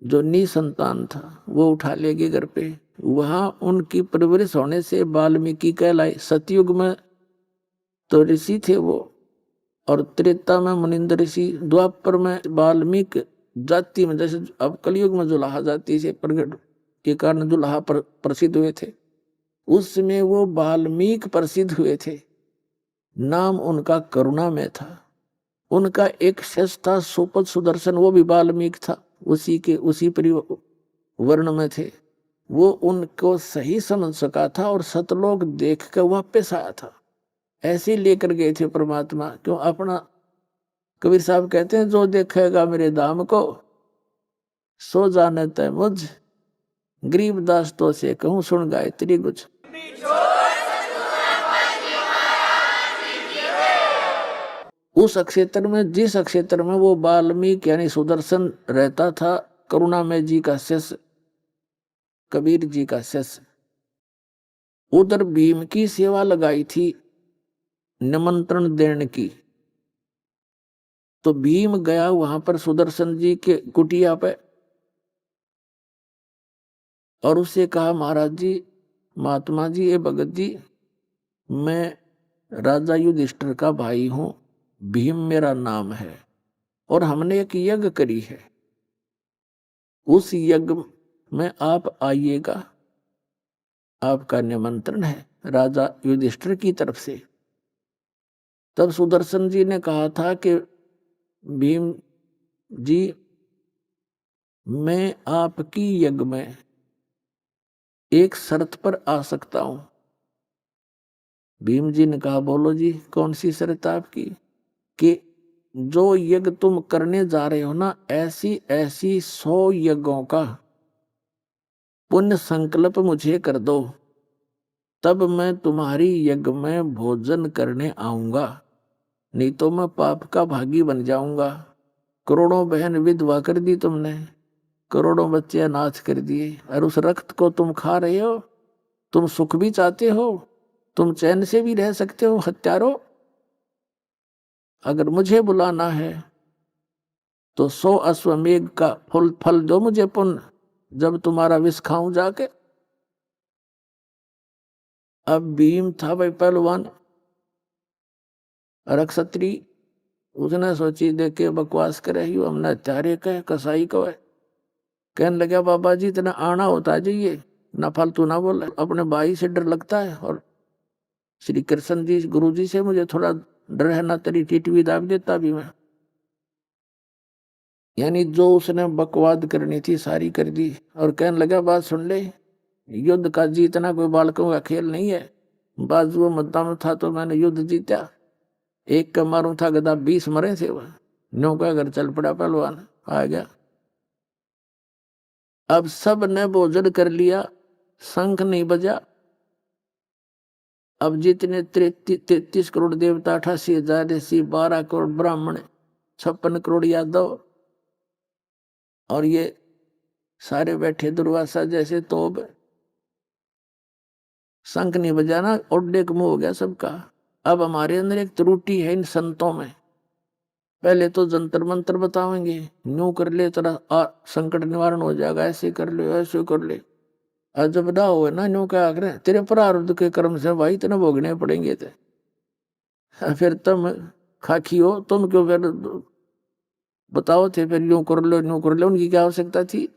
जो निसंतान था, वो उठा ले गए घर पे। वहां उनकी परवरिश होने से वाल्मीकि कहलाए। सतयुग में तो ऋषि थे वो, और त्रेता में मुनिंद्र ऋषि, द्वापर में वाल्मीकि जाति में, जैसे अब कलयुग में जुलाहा जाति से प्रकट के कारण जुलाहा प्रसिद्ध हुए थे, उसमें वो वाल्मीकि प्रसिद्ध हुए थे। नाम उनका करुणा में था। उनका एक शिष्य था सुपद सुदर्शन, वो भी वाल्मीकि था, उसी वर्ण में थे। वो उनको सही समझ सका था और सतलोक देख कर वापस आया था। ऐसे लेकर गए थे परमात्मा। क्यों? अपना कबीर साहब कहते हैं, जो देखेगा मेरे धाम को सो जाने तय मुझ, गरीब दास तो से कहूँ सुन गायत्री गुज। उस अक्षेत्र में, जिस अक्षेत्र में वो वाल्मीकि यानी सुदर्शन रहता था, करुणा में जी का शिष्य, कबीर जी का शिष्य, उधर भीम की सेवा लगाई थी निमंत्रण देने की। तो भीम गया वहां पर सुदर्शन जी के कुटिया पे और उससे कहा, महाराज जी, महात्मा जी, ये भगत जी, मैं राजा युधिष्ठिर का भाई हूं, भीम मेरा नाम है, और हमने एक यज्ञ करी है, उस यज्ञ में आप आइएगा, आपका निमंत्रण है राजा युधिष्ठिर की तरफ से। तब सुदर्शन जी ने कहा था कि भीम जी, मैं आपकी यज्ञ में एक शर्त पर आ सकता हूं। भीम जी ने कहा, बोलो जी, कौन सी शर्त आपकी? कि जो यज्ञ तुम करने जा रहे हो ना, ऐसी ऐसी 100 यज्ञों का पुण्य संकल्प मुझे कर दो, तब मैं तुम्हारी यज्ञ में भोजन करने आऊंगा, नहीं तो मैं पाप का भागी बन जाऊंगा। करोड़ों बहन विधवा कर दी तुमने, करोड़ों बच्चे अनाथ कर दिए, और उस रक्त को तुम खा रहे हो। तुम सुख भी चाहते हो, तुम चैन से भी रह सकते हो, हत्यारो। अगर मुझे बुलाना है तो 100 अश्वमेघ का फल दो मुझे पुण्य, जब तुम्हारा विष खाऊं जाके। अब भीम था भाई पहलवान और क्षत्रिय, उसने सोची, देखे बकवास करे ही, हमने हत्यारे कहे, कसाई को है। कहने लगा, बाबा जी इतना आना होता है जाइए, ना फालतू ना बोले, अपने भाई से डर लगता है, और श्री कृष्ण जी गुरु जी से मुझे थोड़ा डर है, ना तेरी टीटवी दाब देता भी मैं। यानी जो उसने बकवाद करनी थी सारी कर दी, और कहने लगा, बात सुन ले, युद्ध का जीतना कोई बालकों का खेल नहीं है। बाजुओं मुद्दा में था तो मैंने युद्ध जीता, एक का मारूं था गदा 20 मरे थे। वह नो का घर चल पड़ा पहलवान, आ गया। अब सब ने भोजन कर लिया, शंख नहीं बजा। अब जितने 33 करोड़ देवता, 88,000 ऋषि, 12 करोड़ ब्राह्मण, 56 करोड़ यादव, और ये सारे बैठे दुर्वासा जैसे तोब। शंख नहीं बजाना, ओड्डे का मुंह हो गया सबका। अब हमारे अंदर एक त्रुटि है इन संतों में। पहले तो जंतर मंत्र बताएंगे, यूं कर ले तेरा संकट निवारण हो जाएगा, ऐसे कर ले ऐसे कर ले। और जब ना हो ना, यूं क्या करें, तेरे प्रारब्ध के कर्म से भाई तेने भोगने पड़ेंगे थे। फिर तुम खाकी हो, तुम क्यों फिर बताओ थे, फिर यूं कर लो यूं कर लो। उनकी क्या आवश्यकता थी?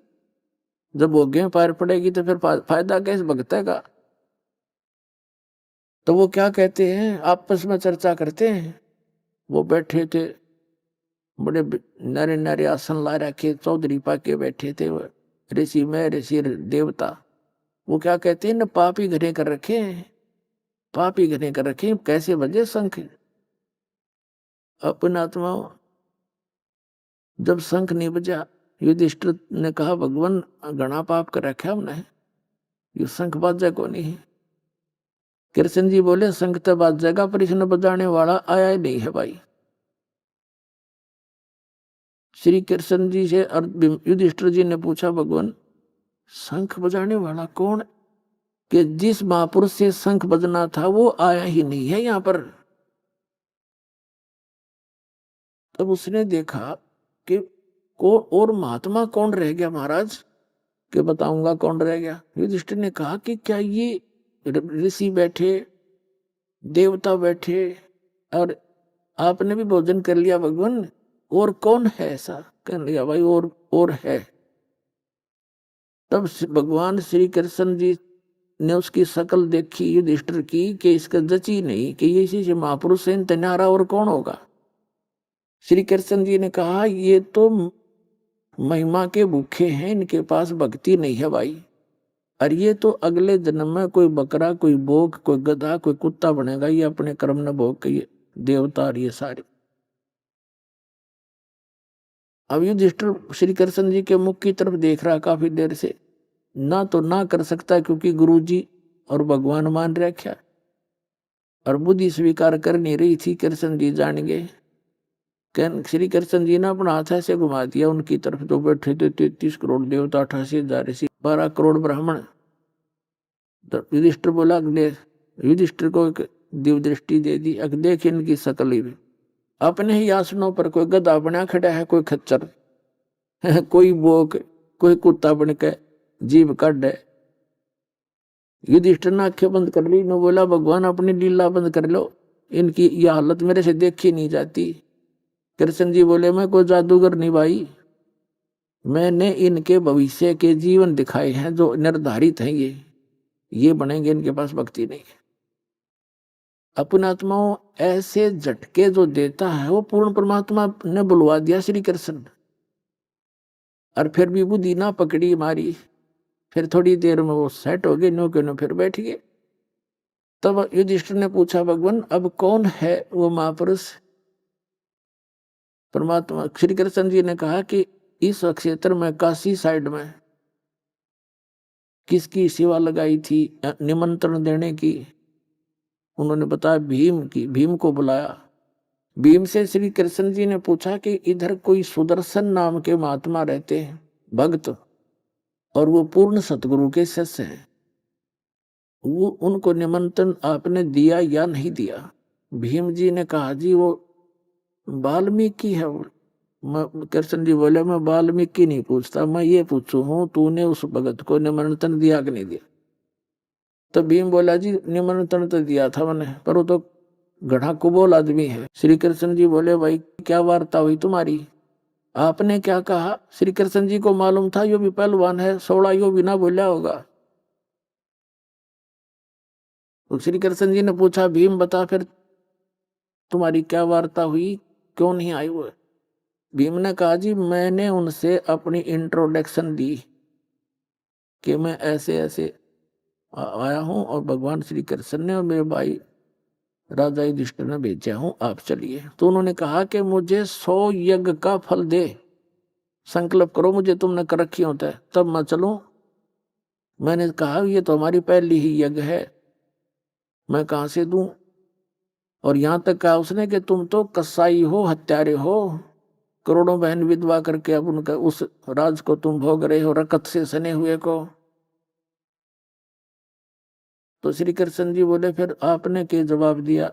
जब भोगे पार पड़ेगी तो फिर फायदा कैसे भगते का? तो वो क्या कहते हैं, आपस में चर्चा करते हैं। वो बैठे थे, बड़े नारे नारे आसन ला रखे, चौधरी पाके बैठे थे ऋषि में ऋषि देवता। वो क्या कहते हैं, न पाप ही घने कर रखे हैं, पाप ही घने कर रखे, कैसे बजे शंख? अपन आत्माओं, जब शंख नहीं बजा, युधिष्ठिर ने कहा भगवान घना पाप कर रखा हमने, ये शंख बाजा को नहीं। कृष्ण जी बोले शंख तो बाजेगा, पर इसने बजाने वाला आया ही नहीं है भाई। श्री कृष्ण जी से और युधिष्ठिर जी ने पूछा भगवान शंख बजाने वाला कौन? कि जिस महापुरुष से शंख बजना था वो आया ही नहीं है यहां पर। तब उसने देखा कि और महात्मा कौन रह गया महाराज? कि बताऊंगा कौन रह गया। युधिष्ठिर ने कहा कि क्या ये ऋषि बैठे, देवता बैठे, और आपने भी भोजन कर लिया भगवान, और कौन है ऐसा? कह लिया भाई और है। तब भगवान श्री कृष्ण जी ने उसकी शकल देखी युधिष्ठिर की, कि इसका जची नहीं, कि ये इसी से महापुरुष से तनारा और कौन होगा। श्री कृष्ण जी ने कहा ये तो महिमा के भूखे हैं, इनके पास भक्ति नहीं है भाई। और ये तो अगले जन्म में कोई बकरा, कोई बोक, कोई गधा, कोई कुत्ता बनेगा, ये अपने कर्म न भोग के ये देवता और ये सारे। अब युधिष्ठिर श्री कृष्ण जी के मुख की तरफ देख रहा काफी देर से, ना तो ना कर सकता क्योंकि गुरु जी और भगवान मान रखा, और बुद्धि स्वीकार कर नहीं रही थी। कृष्ण जी जान गए। श्री कृष्ण जी ने अपना हाथ ऐसे घुमा दिया उनकी तरफ, जो बैठे थे 33 करोड़ देवता, 88,000 ऋषि, 12 करोड़ ब्राह्मण। तो युधिष्ठिर बोला, युधिष्ठिर को एक दिव्य दृष्टि दे दी, देख इनकी शकल ही। अपने ही आसनों पर कोई गधा बना खड़ा है, कोई खच्चर, कोई बोक, कोई कुत्ता बन के जीभ काट है। युधिष्ठिर ने आंखें बंद कर ली, न बोला भगवान अपनी लीला बंद कर लो, इनकी यह हालत मेरे से देखी नहीं जाती। कृष्ण जी बोले मैं कोई जादूगर नहीं भाई, मैंने इनके भविष्य के जीवन दिखाए हैं जो निर्धारित हैं, ये बनेंगे, इनके पास भक्ति नहीं है। अपनी आत्माओं ऐसे झटके जो देता है वो पूर्ण परमात्मा ने बुलवा दिया श्री कृष्ण, और फिर भी बुद्धि ना पकड़ी मारी। फिर थोड़ी देर में वो सेट हो गए, नो के नो फिर बैठ गए। तब युधिष्ठिर ने पूछा भगवान अब कौन है वो महापुरुष? परमात्मा श्री कृष्ण जी ने कहा कि इस क्षेत्र में काशी साइड में किसकी सेवा लगाई थी निमंत्रण देने की? उन्होंने बताया भीम की। भीम को बुलाया। भीम से श्री कृष्ण जी ने पूछा कि इधर कोई सुदर्शन नाम के महात्मा रहते हैं, भक्त, और वो पूर्ण सतगुरु के शिष्य हैं, वो उनको निमंत्रण आपने दिया या नहीं दिया? भीम जी ने कहा जी वो वाल्मीकि है। कृष्ण जी बोले मैं वाल्मीकि नहीं पूछता, मैं ये पूछू हूं तूने उस भगत को निमंत्रण दिया कि नहीं दिया? तो भीम बोला जी निमंत्रण तो दिया था मैंने, पर वो तो गधा कुबोल आदमी है। श्री कृष्ण जी बोले भाई क्या वार्ता हुई तुम्हारी? आपने क्या कहा? श्री कृष्ण जी को मालूम था यो भी पहलवान है, 16 यो भी ना बोला होगा। तो श्री कृष्ण जी ने पूछा भीम बता फिर तुम्हारी क्या वार्ता हुई, क्यों नहीं आई वो? भीम ने कहा जी मैंने उनसे अपनी इंट्रोडक्शन दी कि मैं ऐसे ऐसे आया हूं, और भगवान श्री कृष्ण ने और मेरे भाई राजा युधिष्ठिर ने भेजा हूं, आप चलिए। तो उन्होंने कहा कि मुझे 100 यज्ञ का फल दे, संकल्प करो मुझे तुमने कर रखी होता है तब मैं चलूं। मैंने कहा ये तो हमारी पहली ही यज्ञ है, मैं कहां से दूं। और यहां तक कहा उसने कि तुम तो कसाई हो, हत्यारे हो, करोड़ों बहन विधवा करके अब उनका उस राज को तुम भोग रहे हो, रकत से सने हुए को। तो श्री कृष्ण जी बोले फिर आपने क्या जवाब दिया?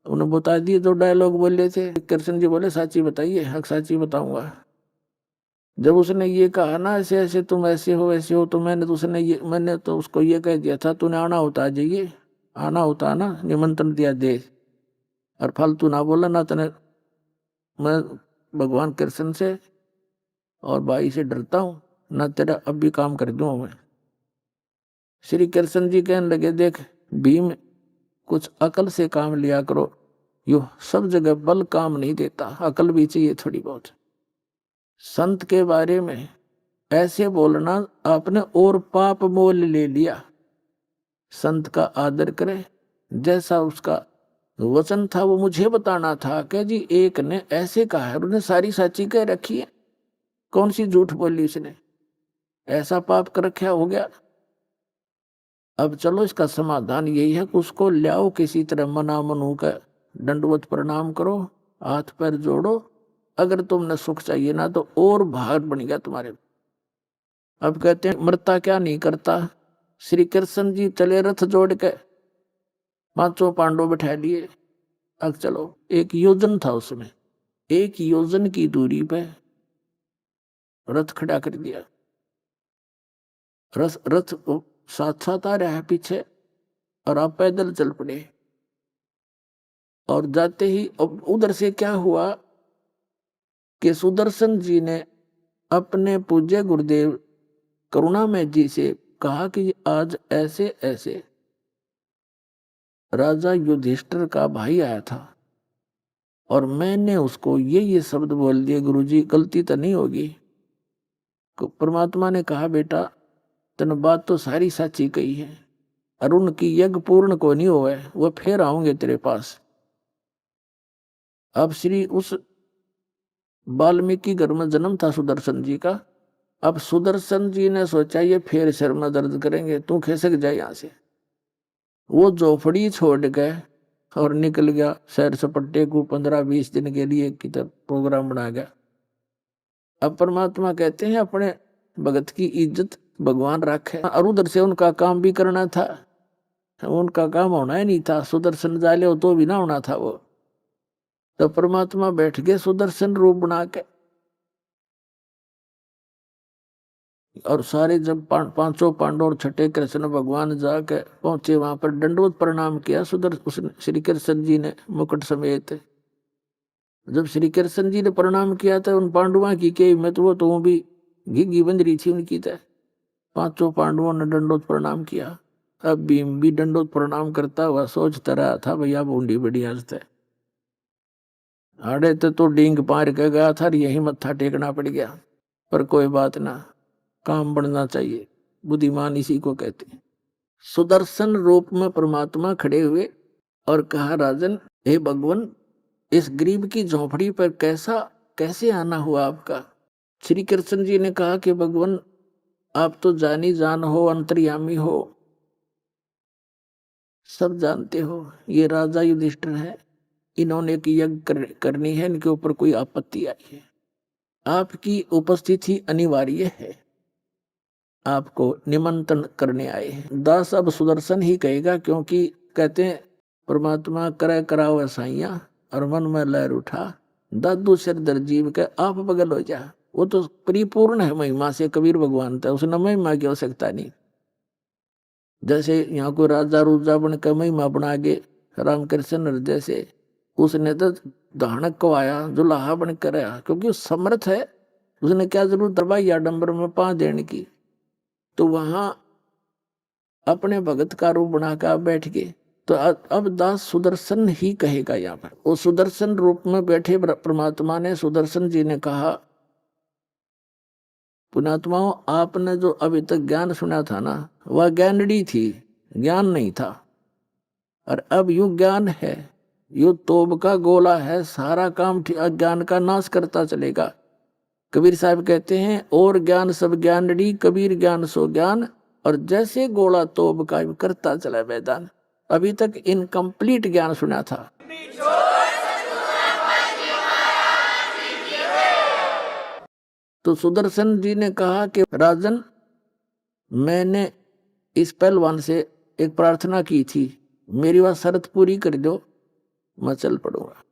उन्होंने बता दिए जो डायलॉग बोले थे। कृष्ण जी बोले साची बताइए। हक साची बताऊंगा। जब उसने ये कहा ना ऐसे ऐसे तुम ऐसे हो वैसे हो, तो मैंने तो उसको ये कह दिया था तूने आना होता आ जाइए, आना होता ना, निमंत्रण दिया दे, और फालतू ना बोला ना। तने मैं भगवान कृष्ण से और भाई से डरता हूँ ना, तेरा अब भी काम कर दूँ मैं। श्री कृष्ण जी कहने लगे देख भीम, कुछ अकल से काम लिया करो, यो सब जगह बल काम नहीं देता, अकल भी चाहिए थोड़ी बहुत। संत के बारे में ऐसे बोलना आपने और पाप मोल ले लिया। संत का आदर करे, जैसा उसका वचन था वो मुझे बताना था कि जी एक ने ऐसे कहा है, उन्हें सारी साची कह रखी है, कौन सी झूठ बोली उसने, ऐसा पाप कर रखा हो गया। अब चलो इसका समाधान यही है कि उसको लाओ किसी तरह, मना मनू का दंडवत प्रणाम करो, हाथ पैर जोड़ो, अगर तुमने सुख चाहिए ना तो और भाग बन गया तुम्हारे। अब कहते हैं मरता क्या नहीं करता। श्री कृष्ण जी चले रथ जोड़ के, पांचों पांडव बैठा लिए। अब चलो एक योजन था उसमें, एक योजन की दूरी पे रथ खड़ा कर दिया। रथ साथ साथ आ रहा है पीछे, और आप पैदल चल पड़े। और जाते ही अब उधर से क्या हुआ कि सुदर्शन जी ने अपने पूज्य गुरुदेव करुणामय जी से कहा कि आज ऐसे ऐसे राजा युधिष्ठिर का भाई आया था और मैंने उसको ये शब्द बोल दिए, गुरुजी गलती तो नहीं होगी। परमात्मा ने कहा बेटा तने बात तो सारी सच्ची कही है, और उनकी यज्ञ पूर्ण को नहीं हुआ है, वो फिर आऊंगे तेरे पास। अब श्री उस वाल्मीकि घर में जन्म था सुदर्शन जी का। अब सुदर्शन जी ने सोचा ये फिर सिर में दर्द करेंगे, तू खिसक जाए यहां से। वो झोपड़ी छोड़ गए और निकल गया सैर सपट्टे को 15-20 दिन के लिए की तरफ प्रोग्राम बना गया। अब परमात्मा कहते हैं अपने भगत की इज्जत भगवान रखे, और उधर से उनका काम भी करना था, उनका काम होना ही नहीं था। सुदर्शन जाले हो तो भी ना होना था वो। तो परमात्मा बैठ गए सुदर्शन रूप बना के, और सारे जब पांचों पांडव और छठे कृष्ण भगवान जाके पहुंचे वहां पर दंडवत प्रणाम किया उसने श्री कृष्ण जी ने मुकुट समेत। जब श्री कृष्ण जी ने प्रणाम किया था उन पांडवों की के हिम्मत, वो तो भी घिघी बंध रही थी उनकी तय। पांचों पांडवों ने दंडवत प्रणाम किया। अब भीम भी दंडवत प्रणाम करता हुआ सोचता रहा था भैया बूंदी बड़ी हंसते आड़े तो डींग पार के गया था, यही मत्था टेकना पड़ गया। पर कोई बात ना, काम बढ़ना चाहिए, बुद्धिमान इसी को कहते हैं। सुदर्शन रूप में परमात्मा खड़े हुए और कहा राजन हे भगवान, इस गरीब की झोपड़ी पर कैसे आना हुआ आपका? श्री कृष्ण जी ने कहा कि भगवान आप तो जानी जान हो, अंतर्यामी हो, सब जानते हो। ये राजा युधिष्ठिर है, इन्होंने एक यज्ञ करनी है, इनके ऊपर कोई आपत्ति आई है, आपकी उपस्थिति अनिवार्य है, आपको निमंत्रण करने आए हैं। दास अब सुदर्शन ही कहेगा, क्योंकि कहते हैं परमात्मा करे कराओ साइया और मन में लहर उठा, दादू सिर दर जीव के आप बगल हो जा। वो तो परिपूर्ण है महिमा से, कबीर भगवान था, उसने महिमा की आवश्यकता नहीं। जैसे यहाँ को राजा रूजा बन के महिमा बना गे रामकृष्ण हृदय से, उसने तो धानक को आया जुलाहा बन कर आया, क्योंकि वो समर्थ है। उसने क्या जरूरत दरबाई आडम्बर में पा देने की। तो वहां अपने भगत का रूप बना कर बैठ गए। तो अब दास सुदर्शन ही कहेगा। यहाँ पर वो सुदर्शन रूप में बैठे परमात्मा ने, सुदर्शन जी ने कहा पुणात्माओं, आपने जो अभी तक ज्ञान सुना था ना, वह ज्ञानड़ी थी, ज्ञान नहीं था। और अब यू ज्ञान है, यू तोब का गोला है, सारा काम अज्ञान का नाश करता चलेगा। कबीर साहब कहते हैं और ज्ञान सब ज्ञानड़ी, कबीर ज्ञान सो ज्ञान, और जैसे गोला तोब का करता चला मैदान। अभी तक इनकम्प्लीट ज्ञान सुना था। तो सुदर्शन जी ने कहा कि राजन, मैंने इस पहलवान से एक प्रार्थना की थी, मेरी वह शर्त पूरी कर दो, मैं चल पड़ूंगा।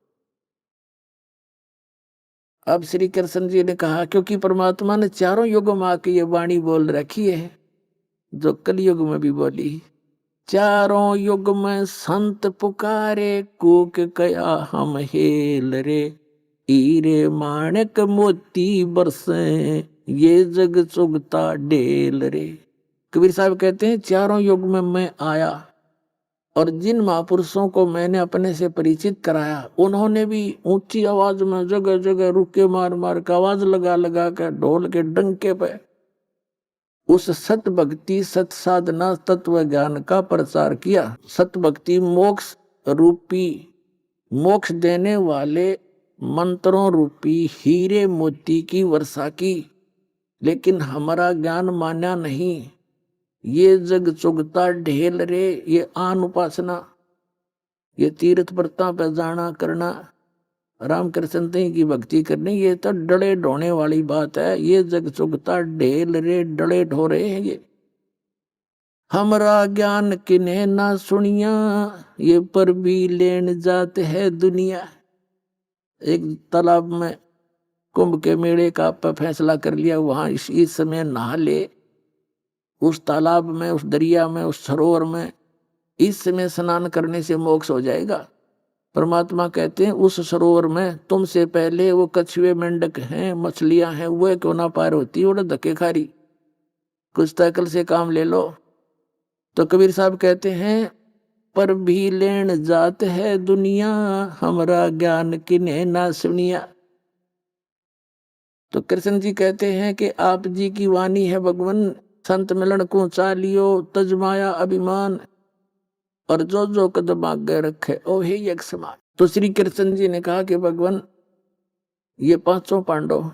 अब श्री कृष्ण जी ने कहा, क्योंकि परमात्मा ने चारों युगों में आके ये वाणी बोल रखी है जो कलयुग में भी बोली, चारों युग में संत पुकारे, कूक कया हम हेल रे, हीरे माणक मोती बरसे, ये जग चुगता ढेल रे। कबीर साहब कहते हैं चारों युग में मैं आया और जिन महापुरुषों को मैंने अपने से परिचित कराया, उन्होंने भी ऊंची आवाज में जगह जगह रुके मार मार के आवाज लगा लगा कर ढोल के डंके पे उस सत भक्ति सत साधना तत्व ज्ञान का प्रचार किया। सत भक्ति मोक्ष रूपी, मोक्ष देने वाले मंत्रों रूपी हीरे मोती की वर्षा की, लेकिन हमारा ज्ञान मान्या नहीं। ये जग चुगता ढेल रे, ये आन उपासना, ये तीर्थ व्रता पे जाना करना, रामकृष्ण जी की भक्ति करनी, ये तो डले ढोने वाली बात है। ये जग चुगता ढेल रे, डले ढो रहे हैं ये। हमरा ज्ञान किन्हे ना सुनिया, ये पर भी लेन जाते है दुनिया। एक तालाब में कुंभ के मेले का फैसला कर लिया, वहां इस समय नहा ले, उस तालाब में, उस दरिया में, उस सरोवर में इस समय स्नान करने से मोक्ष हो जाएगा। परमात्मा कहते हैं उस सरोवर में तुमसे पहले वो कछुए मेंढक हैं, मछलियां हैं, वो क्यों ना पार होती, वो धक्के खारी, कुछ तकल से काम ले लो। तो कबीर साहब कहते हैं पर भी लेन जात है दुनिया, हमरा ज्ञान किन्हे ना सुनिया। तो कृष्ण जी कहते हैं कि आप जी की वाणी है भगवान, संत मिलन को चालियो तजमाया अभिमान, और जो जो कदम आगे रखे ओ ही एक समान। तो श्री कृष्ण जी ने कहा कि भगवान, ये पांचों पांडव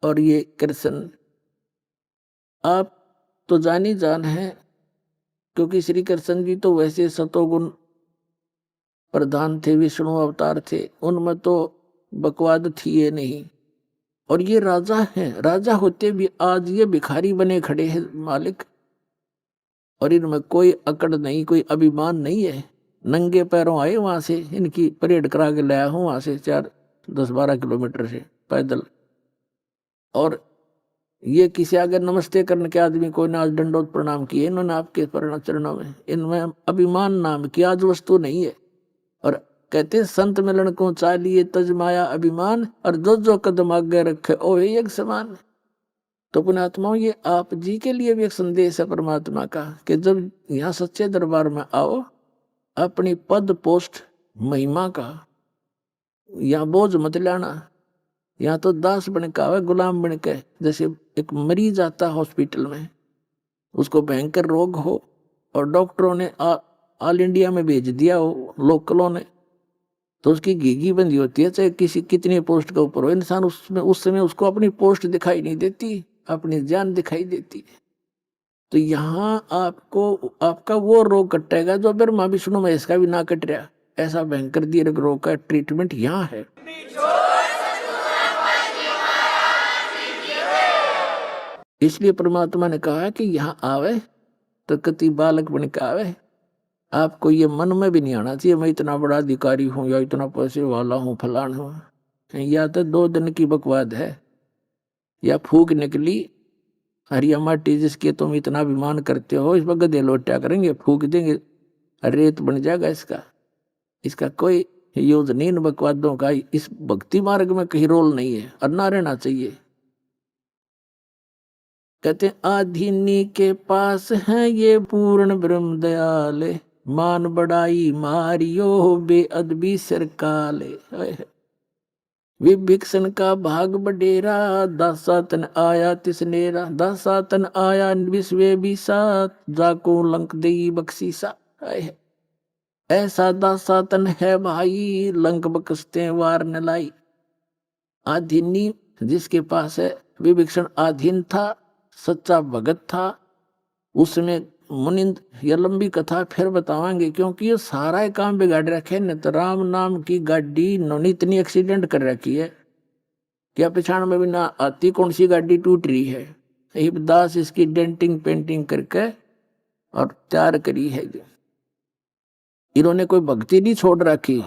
और ये कृष्ण आप तो जानी जान है, क्योंकि श्री कृष्ण जी तो वैसे सतोगुण प्रधान थे, विष्णु अवतार थे, उनमें तो बकवाद थी ये नहीं। और ये राजा हैं, राजा होते भी आज ये भिखारी बने खड़े हैं मालिक, और इनमें कोई अकड़ नहीं, कोई अभिमान नहीं है। नंगे पैरों आए वहां से, इनकी परेड करा के लाया हूं वहां से 4-10-12 किलोमीटर से पैदल। और ये किसी आगे नमस्ते करने के आदमी को आज दंडोत प्रणाम किए इन्होंने आपके चरणों में। इनमें अभिमान नाम की आज वस्तु नहीं है। और कहते संत मिलन को चालिए तजमाया अभिमान, और जो जो कदम आगे रखे ओ ही एक समान। तो पुण्यात्माओं, ये आप जी के लिए भी एक संदेश है परमात्मा का कि जब यहाँ सच्चे दरबार में आओ, अपनी पद पोस्ट महिमा का यहाँ बोझ मत लाना। यहाँ तो दास बन के आवे, गुलाम बन के। जैसे एक मरीज आता हॉस्पिटल में, उसको भयंकर रोग हो और डॉक्टरों ने ऑल इंडिया में भेज दिया हो, लोकलों ने, तो उसकी घीघी बंदी होती है, चाहे किसी कितनी पोस्ट के ऊपर हो। इंसान उसमें उस समय उसको अपनी पोस्ट दिखाई नहीं देती, अपनी जान दिखाई देती है। तो यहाँ आपको आपका वो रोग कटेगा जो ब्रह्मा विष्णु महेश का भी ना कट रहा। ऐसा भयंकर दीर्घ रोग का ट्रीटमेंट यहाँ है। इसलिए परमात्मा ने कहा कि यहाँ आवे तो कति बालक बन के आवे। आपको ये मन में भी नहीं आना चाहिए मैं इतना बड़ा अधिकारी हूँ या इतना पैसे वाला हूँ फलान हूँ। या तो 2 दिन की बकवाद है, या फूक निकली हरिया माटी जिसके तुम इतना अभिमान करते हो, इस पर गधे लोटा करेंगे, फूक देंगे, रेत बन जाएगा। इसका कोई यूज नहीं। इन बकवादों का इस भक्ति मार्ग में कहीं रोल नहीं है और ना रहना चाहिए। कहते आधीनी के पास है ये पूर्ण ब्रह्म दयाल, मान बड़ाई मारियो बेअदबी सरकाले। विभिक्षण का भाग बडेरा, दासातन आया तिसनेरा, दासातन आया विश्वे बीसा, जाको लंक देई बख्शीसा। ऐसा दासातन है भाई, लंक बख्शते वार न लाई। आधीनी जिसके पास है विभीषण अधीन था, सच्चा भगत था। उसमें मुनिंद, यह लंबी कथा फिर बतावांगे, क्योंकि ये सारा ही काम बिगाड़ रखे न। तो राम नाम की गाड़ी नौनी इतनी एक्सीडेंट कर रखी है क्या पिछाड़ में भी ना आती कौन सी गाड़ी टूट रही है। दास इसकी डेंटिंग पेंटिंग करके और तैयार करी है। इन्होंने कोई भक्ति नहीं छोड़ रखी।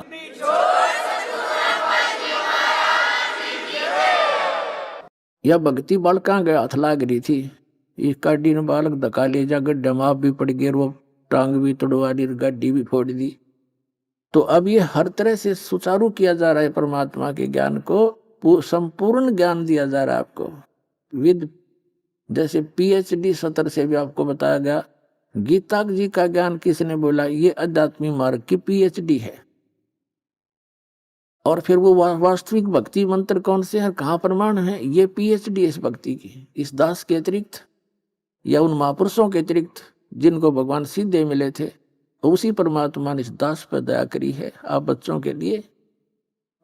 यह भक्ति बालका के हाथ लाग रही थी। इस गाड़ी ने बालक धक्का ले जा, गड्ढे में आप भी पड़ गए, वो टांग भी तोड़वा दी, गाड़ी भी फोड़ दी। तो अब ये हर तरह से सुचारू किया जा रहा है। परमात्मा के ज्ञान को संपूर्ण ज्ञान दिया जा रहा है आपको विद, जैसे PhD सत्र से भी आपको बताया गया। गीता जी का ज्ञान किसने बोला? ये आध्यात्मिक मार्ग की PhD है। और फिर वो वास्तविक भक्ति मंत्र कौन से है, कहाँ प्रमाण है? ये PhD इस भक्ति की, इस दास के अतिरिक्त या उन महापुरुषों के अतिरिक्त जिनको भगवान सीधे मिले थे, तो उसी परमात्मा ने इस दास पर दया करी है आप बच्चों के लिए।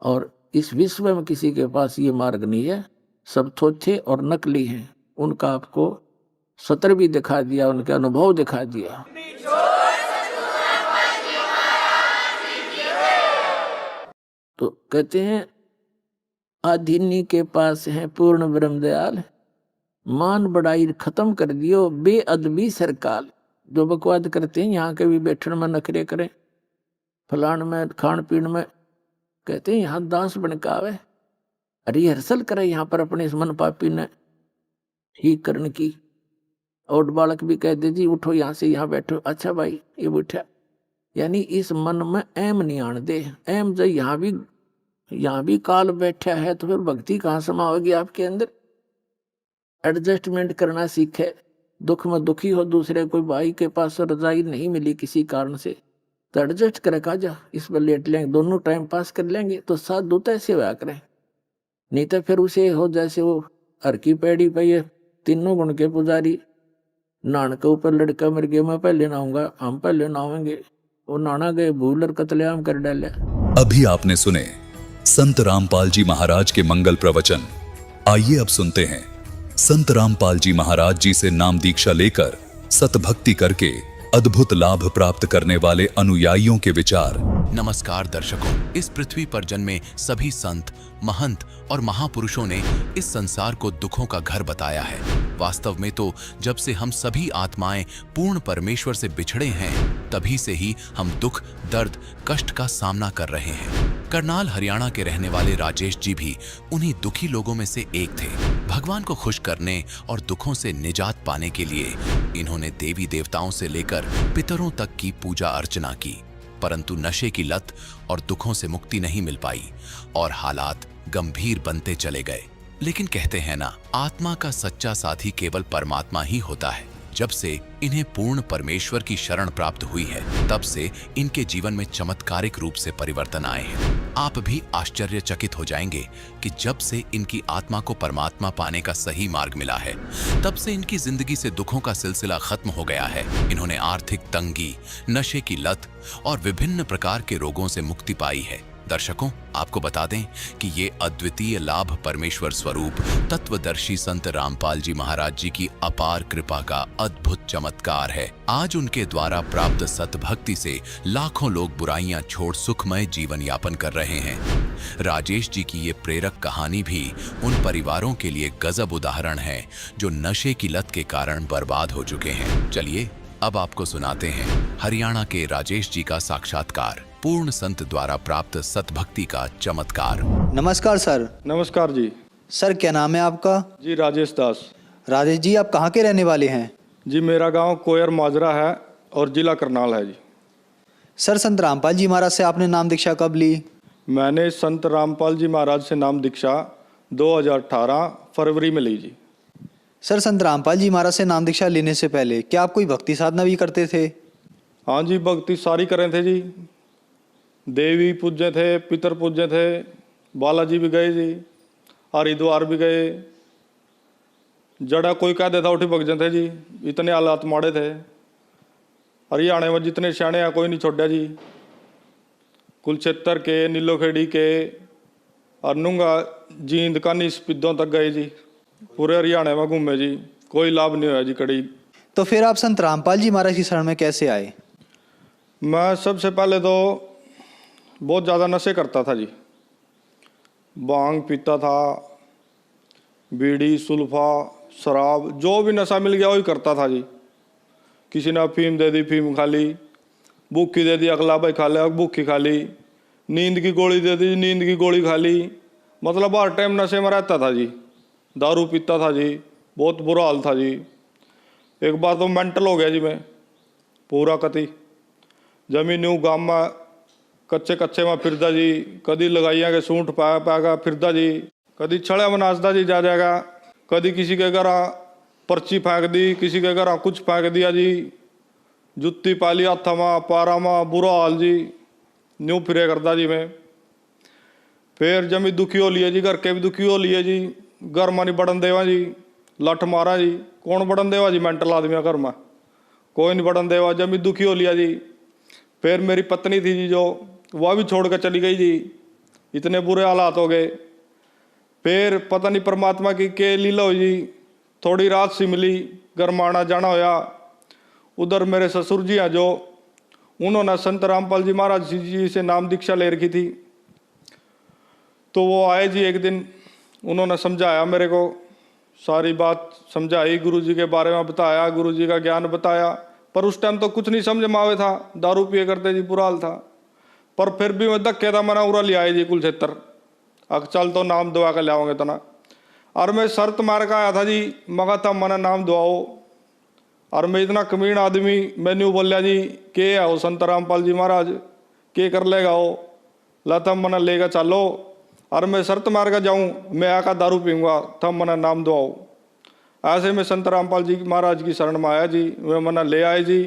और इस विश्व में किसी के पास ये मार्ग नहीं है, सब थोथे और नकली हैं। उनका आपको सत्र भी दिखा दिया, उनके अनुभव दिखा दिया। तो कहते हैं आधीनी के पास है पूर्ण ब्रह्म दयाल, मान बढ़ाई खत्म कर दियो बेअदबी सरकाल। जो बकवाद करते हैं यहाँ के भी बैठन में नखरे करें, फलान में खान पीन में, कहते हैं यहाँ दास बनकावे, रिहर्सल करे यहाँ पर अपने इस मन पापी ने ठीक करने की। और बालक भी कहते जी उठो यहाँ से, यहाँ बैठो, अच्छा भाई ये बैठा। यानी इस मन में एम नहीं आने दे। एम जो यहाँ भी काल बैठा है, तो फिर भक्ति कहाँ समाओगी आपके अंदर? एडजस्टमेंट करना सीखे। दुख में दुखी हो दूसरे, कोई भाई के पास रजाई नहीं मिली किसी कारण से, तो एडजस्ट करे का जा, इस पर लेट लेंगे, दोनों टाइम पास कर लेंगे, तो साथ दूत ऐसे होया करें। नहीं तो फिर उसे हो जैसे वो हर की पैड़ी पे ये तीनों गुण के पुजारी, नान के ऊपर लड़का मर गया, मैं पहले नहाऊंगा, हम पहले नहाएंगे, वो नाना गए भूल और कत्लेआम कर डाले। अभी आपने सुने संत रामपाल जी महाराज के मंगल प्रवचन। आइए अब सुनते हैं संत रामपाल जी महाराज जी से नाम दीक्षा लेकर सतभक्ति करके अद्भुत लाभ प्राप्त करने वाले अनुयायियों के विचार। नमस्कार दर्शकों, इस पृथ्वी पर जन्मे सभी संत, महंत और महापुरुषों ने इस संसार को दुखों का घर बताया है। वास्तव में तो जब से हम सभी आत्माएं पूर्ण परमेश्वर से बिछड़े हैं, तभी से ही हम दुख, दर्द, कष्ट का सामना कर रहे हैं। करनाल हरियाणा के रहने वाले राजेश जी भी उन्हीं दुखी लोगों में से एक थे। भगवान को खुश करने और दुखों से निजात पाने के लिए इन्होंने देवी देवताओं से लेकर पितरों तक की पूजा अर्चना की, परंतु नशे की लत और दुखों से मुक्ति नहीं मिल पाई और हालात गंभीर बनते चले गए। लेकिन कहते हैं ना, आत्मा का सच्चा साथी केवल परमात्मा ही होता है। जब से इन्हें पूर्ण परमेश्वर की शरण प्राप्त हुई है, तब से इनके जीवन में चमत्कारिक रूप से परिवर्तन आए हैं। आप भी आश्चर्यचकित हो जाएंगे कि जब से इनकी आत्मा को परमात्मा पाने का सही मार्ग मिला है, तब से इनकी जिंदगी से दुखों का सिलसिला खत्म हो गया है। इन्होंने आर्थिक तंगी, नशे की लत और विभिन्न प्रकार के रोगों से मुक्ति पाई है। दर्शकों, आपको बता दें कि ये अद्वितीय लाभ परमेश्वर स्वरूप तत्वदर्शी संत रामपाल जी महाराज जी की अपार कृपा का अद्भुत चमत्कार है। आज उनके द्वारा प्राप्त सतभक्ति से लाखों लोग बुराइयां छोड़ सुखमय जीवन यापन कर रहे हैं। राजेश जी की ये प्रेरक कहानी भी उन परिवारों के लिए गजब उदाहरण है जो नशे की लत के कारण बर्बाद हो चुके हैं। चलिए अब आपको सुनाते हैं हरियाणा के राजेश जी का साक्षात्कार, पूर्ण संत द्वारा प्राप्त सतभक्ति का चमत्कार। नमस्कार सर। नमस्कार जी। सर क्या नाम है आपका? जी राजेश दास। राजेश जी, आप कहाँ के रहने वाले हैं? जी मेरा गांव कोयर माजरा है और जिला करनाल है जी। सर, संत रामपाल जी महाराज से आपने नाम दीक्षा कब ली? मैंने संत रामपाल जी महाराज से नाम दीक्षा 2018 फरवरी में ली जी। सर, संत रामपाल जी महाराज से नाम दीक्षा लेने से पहले क्या आप कोई भक्ति साधना भी करते थे? हाँ जी, भक्ति सारी करे थे जी। देवी पूज्य थे, पितर पूज्य थे, बालाजी भी गए जी, हरिद्वार भी गए। जड़ा कोई कह देता उठी भगजन थे जी, इतने हालात माड़े थे। हरियाणा में जितने सियाणे हैं कोई नहीं छोड़ा जी। कुलक्षेत्र के, नीलोखेड़ी के, और नूंगा जींद कानी स्पिद्दों तक गए जी, पूरे हरियाणा में घूमे जी, कोई लाभ नहीं हुआ जी कड़ी। तो फिर आप संत रामपाल जी महाराज की शरण में कैसे आए? मैं सबसे पहले तो बहुत ज़्यादा नशे करता था जी, भांग पीता था, बीड़ी सुल्फा शराब, जो भी नशा मिल गया वही करता था जी। किसी ने अफीम दे दी, फीम खा ली, भूखी दे दी, अगला भाई खा लिया, भूखी खा ली, नींद की गोली दे दी, नींद की गोली खा ली, मतलब हर टाइम नशे में रहता था जी। दारू पीता था जी, बहुत बुरा हाल था जी। एक बार तो मेंटल हो गया जी मैं पूरा कति। जमीन यूँ गाँव में कच्चे कच्चे में फिरदा जी, कदी लगाइया के सूंठ पाया पाएगा फिरदा जी, कदी छड़े में नाचदा जी जा जाएगा, कदी किसी के घर पर्ची फेंक दी, किसी के घर कुछ फेंक दिया जी, जुत्ती पाली हाथा में पारा में, बुरा हाल जी, न्यू फिरे करता जी मैं। फिर जमी दुखी हो लिया जी, घर के भी दुखी हो लिए जी, घर में नहीं बढ़न देवा जी, लठ मारा जी, कौन बढ़न देवा जी, मेंटल आदमी घर में कोई नहीं बढ़न देवा, जमी दुखी हो लिया जी। फिर मेरी पत्नी थी जी जो, वह भी छोड़ कर चली गई जी, इतने बुरे हालात हो गए। फिर पता नहीं परमात्मा की के लीला हुई जी, थोड़ी रात सी मिली, घर में आना जाना होया। उधर मेरे ससुर जी हैं जो, उन्होंने संत रामपाल जी महाराज जी से नाम दीक्षा ले रखी थी, तो वो आए जी एक दिन, उन्होंने समझाया मेरे को, सारी बात समझाई, गुरु जी के बारे में बताया, गुरु जी का ज्ञान बताया। पर उस टाइम तो कुछ नहीं समझ में आवे था, दारू पिए करते जी, बुरा हाल था। पर फिर भी मैं धक्के था, मैंने उरा लिया जी कुलक्षेत्र, अब चल तो नाम दुआ कर लियाओगे तना। और मैं शर्त मार का आया था जी, मगा था मना नाम दुआओ। और मैं इतना कमीन आदमी, मैंने बोलिया जी के है वो संत रामपाल जी महाराज, के कर लेगा वो, लाता मना लेगा चलो। और मैं शर्त मार कर जाऊँ, मैं आका दारू पीऊँगा, तब मना नाम दुआओ। ऐसे में संत रामपाल जी महाराज की शरण में आया जी, वे मना ले आए जी,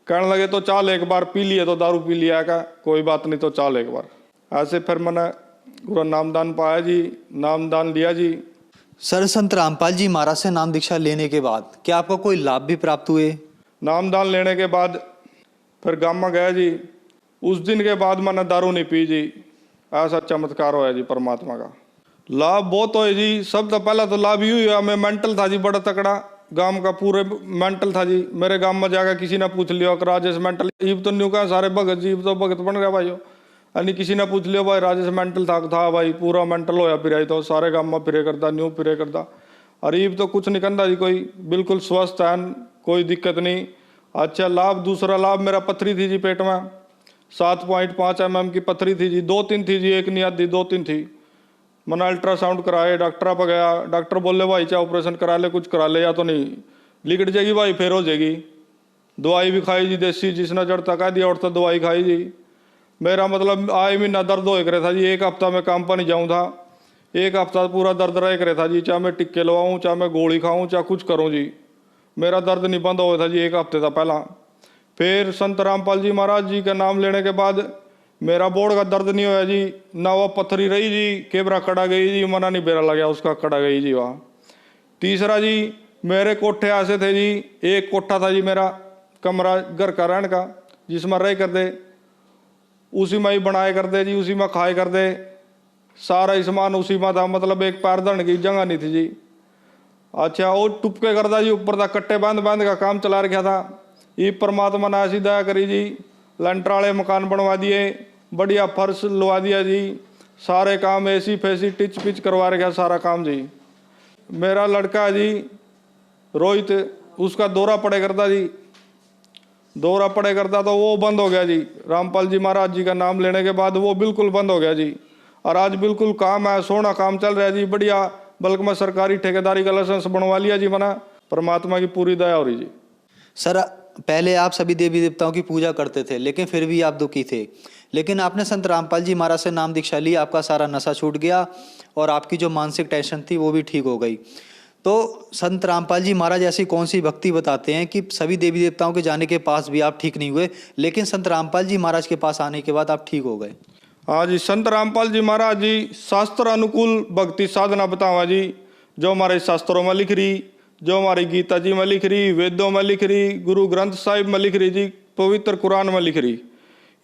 कहने लगे तो चाल एक बार पी लिए तो दारू पी लिया का, कोई बात नहीं तो चाल एक बार। ऐसे फिर मैंने पूरा नामदान पाया जी, नामदान लिया जी। सर, संत रामपाल जी महाराज से नाम दीक्षा लेने के बाद क्या आपको कोई लाभ भी प्राप्त हुए? नामदान लेने के बाद फिर गाँव में गया जी, उस दिन के बाद मैंने दारू नहीं पी जी। ऐसा चमत्कार होया जी परमात्मा का। लाभ बहुत होए जी। सब तो पहला तो लाभ ही हुआ, मैं मेंटल था जी बड़ा तकड़ा, गांव का पूरे मेंटल था जी। मेरे गांव में जाकर किसी ने पूछ लिया राजेश मेंटल, ईब तो न्यू का सारे भगत जी, तो भगत बन गया भाई। यानी किसी ने पूछ लिया भाई राजेश मेंटल था भाई, पूरा मेंटल होया फिर तो सारे गांव में फिरे करता, न्यू फिरे करता। और ईब तो कुछ नहीं करता जी, कोई बिल्कुल स्वस्थ है, कोई दिक्कत नहीं। अच्छा लाभ, दूसरा लाभ मेरा पथरी थी जी पेट में, 7.5 mm की पथरी थी जी, 2-3 थी जी, एक नहीं आती 2-3 थी। मैंने अल्ट्रासाउंड कराए, डॉक्टर पर गया, डॉक्टर बोले भाई चाहे ऑपरेशन करा ले, कुछ करा ले, या तो नहीं लिकट जाएगी भाई, फिर हो जाएगी। दवाई भी खाई जी देसी, जिसने जड़ तक आ दिया और तो दवाई खाई जी। मेरा मतलब आए महीना दर्द हो रहा था जी, एक हफ्ता मैं काम पर नहीं जाऊँ था, एक हफ्ता पूरा दर्द रह रहा था जी, चाहे मैं टिक्के लवाऊँ, चाहे मैं गोली खाऊँ, चाहे कुछ करूँ जी, मेरा दर्द नहीं बंद हो था जी एक हफ्ते था पहला। फिर संत रामपाल जी महाराज जी का नाम लेने के बाद मेरा बोर्ड का दर्द नहीं होया जी, ना वो पथरी रही जी, केबरा कड़ा गई जी, मना नहीं बेरा लगा उसका, कड़ा गई जी वहाँ। तीसरा जी मेरे कोठे ऐसे थे जी, एक कोठा था जी मेरा कमरा घर का रहने का, जिसमें रह कर दे, उसी में ही बनाए कर दे जी, उसी में खाए कर दे, सारा सामान उसी में था, मतलब एक पैर धरने की जगह नहीं थी जी। अच्छा वो टुपके करता जी, ऊपर था कट्टे बांध बांध का काम चला रखा था। ये परमात्मा ने ऐसी दया करी जी, लंटर वाले मकान बनवा दिए, बढ़िया फर्श लगा दिया जी, सारे काम एसी फैसी टिच पिच करवा रखा सारा काम जी। मेरा लड़का जी रोहित, उसका दौरा पड़े करता जी, दौरा पड़े करता तो वो बंद हो गया जी, रामपाल जी महाराज जी का नाम लेने के बाद वो बिल्कुल बंद हो गया जी। और आज बिल्कुल काम है, सोना काम चल रहा है जी, बढ़िया, बल्कि मैं सरकारी ठेकेदारी का लाइसेंस बनवा लिया जी, मना परमात्मा की पूरी दया हो रही जी। सर, पहले आप सभी देवी देवताओं की पूजा करते थे, लेकिन फिर भी आप दुखी थे, लेकिन आपने संत रामपाल जी महाराज से नाम दीक्षा ली, आपका सारा नशा छूट गया और आपकी जो मानसिक टेंशन थी वो भी ठीक हो गई। तो संत रामपाल जी महाराज ऐसी कौन सी भक्ति बताते हैं कि सभी देवी देवताओं के जाने के पास भी आप ठीक नहीं हुए, लेकिन संत रामपाल जी महाराज के पास आने के बाद आप ठीक हो गए? हाँ जी, संत रामपाल जी महाराज जी शास्त्र अनुकूल भक्ति साधना बतावा जी, जो हमारे शास्त्रों में लिख रही, जो हमारी गीता जी में लिख रही, वेदों में लिख रही, गुरु ग्रंथ साहिब में लिख रही जी, पवित्र कुरान में लिख रही।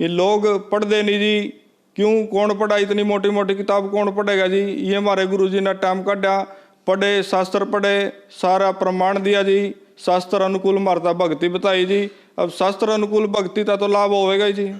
ये लोग पढ़ दे नहीं जी, क्यों, कौन पढ़ा, इतनी मोटी मोटी किताब कौन पढ़ेगा जी। ये हमारे गुरुजी ने टाइम काटा, पढ़े, शास्त्र पढ़े, सारा प्रमाण दिया जी, शास्त्र अनुकूल मारता भक्ति बताई जी। अब शास्त्र अनुकूल भक्ति था तो लाभ होएगा ही जी।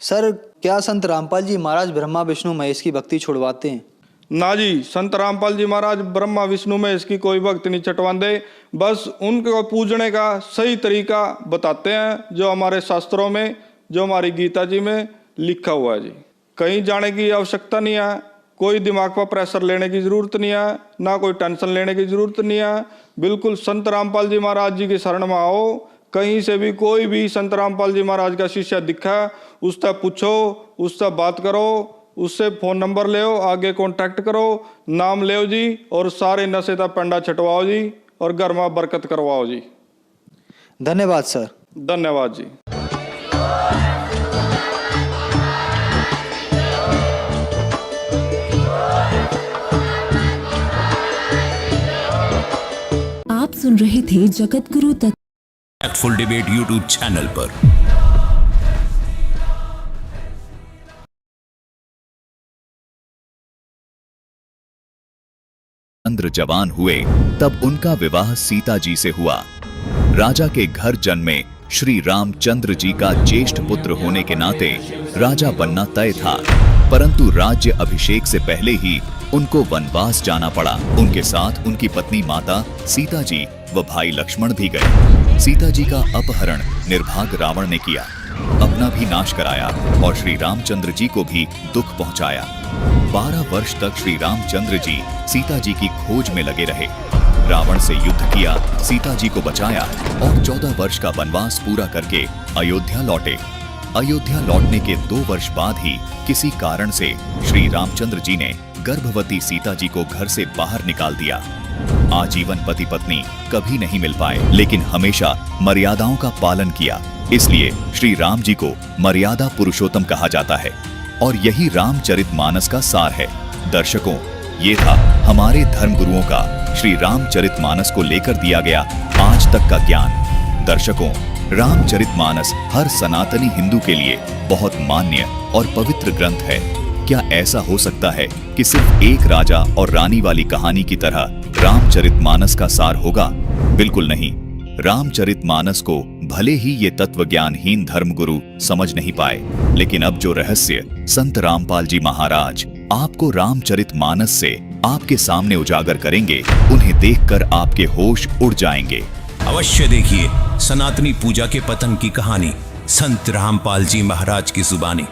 सर क्या संत रामपाल जी महाराज ब्रह्मा विष्णु महेश की भक्ति छुड़वाते हैं? ना जी, संत रामपाल जी महाराज ब्रह्मा विष्णु में इसकी कोई भक्ति नहीं छटवाते, बस उनको पूजने का सही तरीका बताते हैं जो हमारे शास्त्रों में, जो हमारी गीता जी में लिखा हुआ है जी। कहीं जाने की आवश्यकता नहीं है, कोई दिमाग पर प्रेशर लेने की जरूरत नहीं है, ना कोई टेंशन लेने की जरूरत नहीं है। बिल्कुल संत रामपाल जी महाराज जी की शरण में आओ, कहीं से भी कोई भी संत रामपाल जी महाराज का शिष्य दिखा, उससे पूछो, उससे बात करो, उससे फोन नंबर ले, आगे कांटेक्ट करो, नाम ले जी, और सारे नशे का पंडा छटवाओ जी, और घर में बरकत करवाओ जी। धन्यवाद सर। धन्यवाद जी। आप सुन रहे थे Jagat Guru full debate YouTube channel पर। चंद्र जवान हुए तब उनका विवाह सीता जी से हुआ। राजा के घर जन्मे श्री रामचंद्र जी का ज्येष्ठ पुत्र होने के नाते राजा बनना तय था, परंतु राज्य अभिषेक से पहले ही उनको वनवास जाना पड़ा। उनके साथ उनकी पत्नी माता सीता जी व भाई लक्ष्मण भी गए। सीता जी का अपहरण निर्भाग रावण ने किया, अपना भी नाश कराया और श्री रामचंद्र जी को भी दुख पहुंचाया। 12 वर्ष तक श्री रामचंद्र जी सीता जी की खोज में लगे रहे। रावण से युद्ध किया, सीता जी को बचाया और 14 वर्ष का वनवास पूरा करके अयोध्या लौटे। अयोध्या लौटने के 2 वर्ष बाद ही किसी कारण से श्री रामचंद्र जी ने गर्भवती सीता जी को घर से बाहर निकाल दिया। आजीवन पति पत्नी कभी नहीं मिल पाए, लेकिन हमेशा मर्यादाओं का पालन किया। इसलिए श्री राम जी को मर्यादा पुरुषोत्तम कहा जाता है और यही रामचरितमानस का सार है। दर्शकों, ये था हमारे धर्म गुरुओं का श्री रामचरितमानस को लेकर दिया गया आज तक का ज्ञान। दर्शकों, रामचरितमानस हर सनातनी हिंदू के लिए बहुत मान्य और पवित्र ग्रंथ है। क्या ऐसा हो सकता है कि सिर्फ एक राजा और रानी वाली कहानी की तरह रामचरितमानस का सार होगा? बिल्कुल नहीं। रामचरितमानस को भले ही ये तत्वज्ञानहीन धर्मगुरु समझ नहीं पाए, लेकिन अब जो रहस्य संत रामपाल जी महाराज आपको रामचरितमानस से आपके सामने उजागर करेंगे, उन्हें देखकर आपके होश उड़ जाएंगे। अवश्य देखिए सनातनी पूजा के पतन की कहानी संत रामपाल जी महाराज की जुबानी।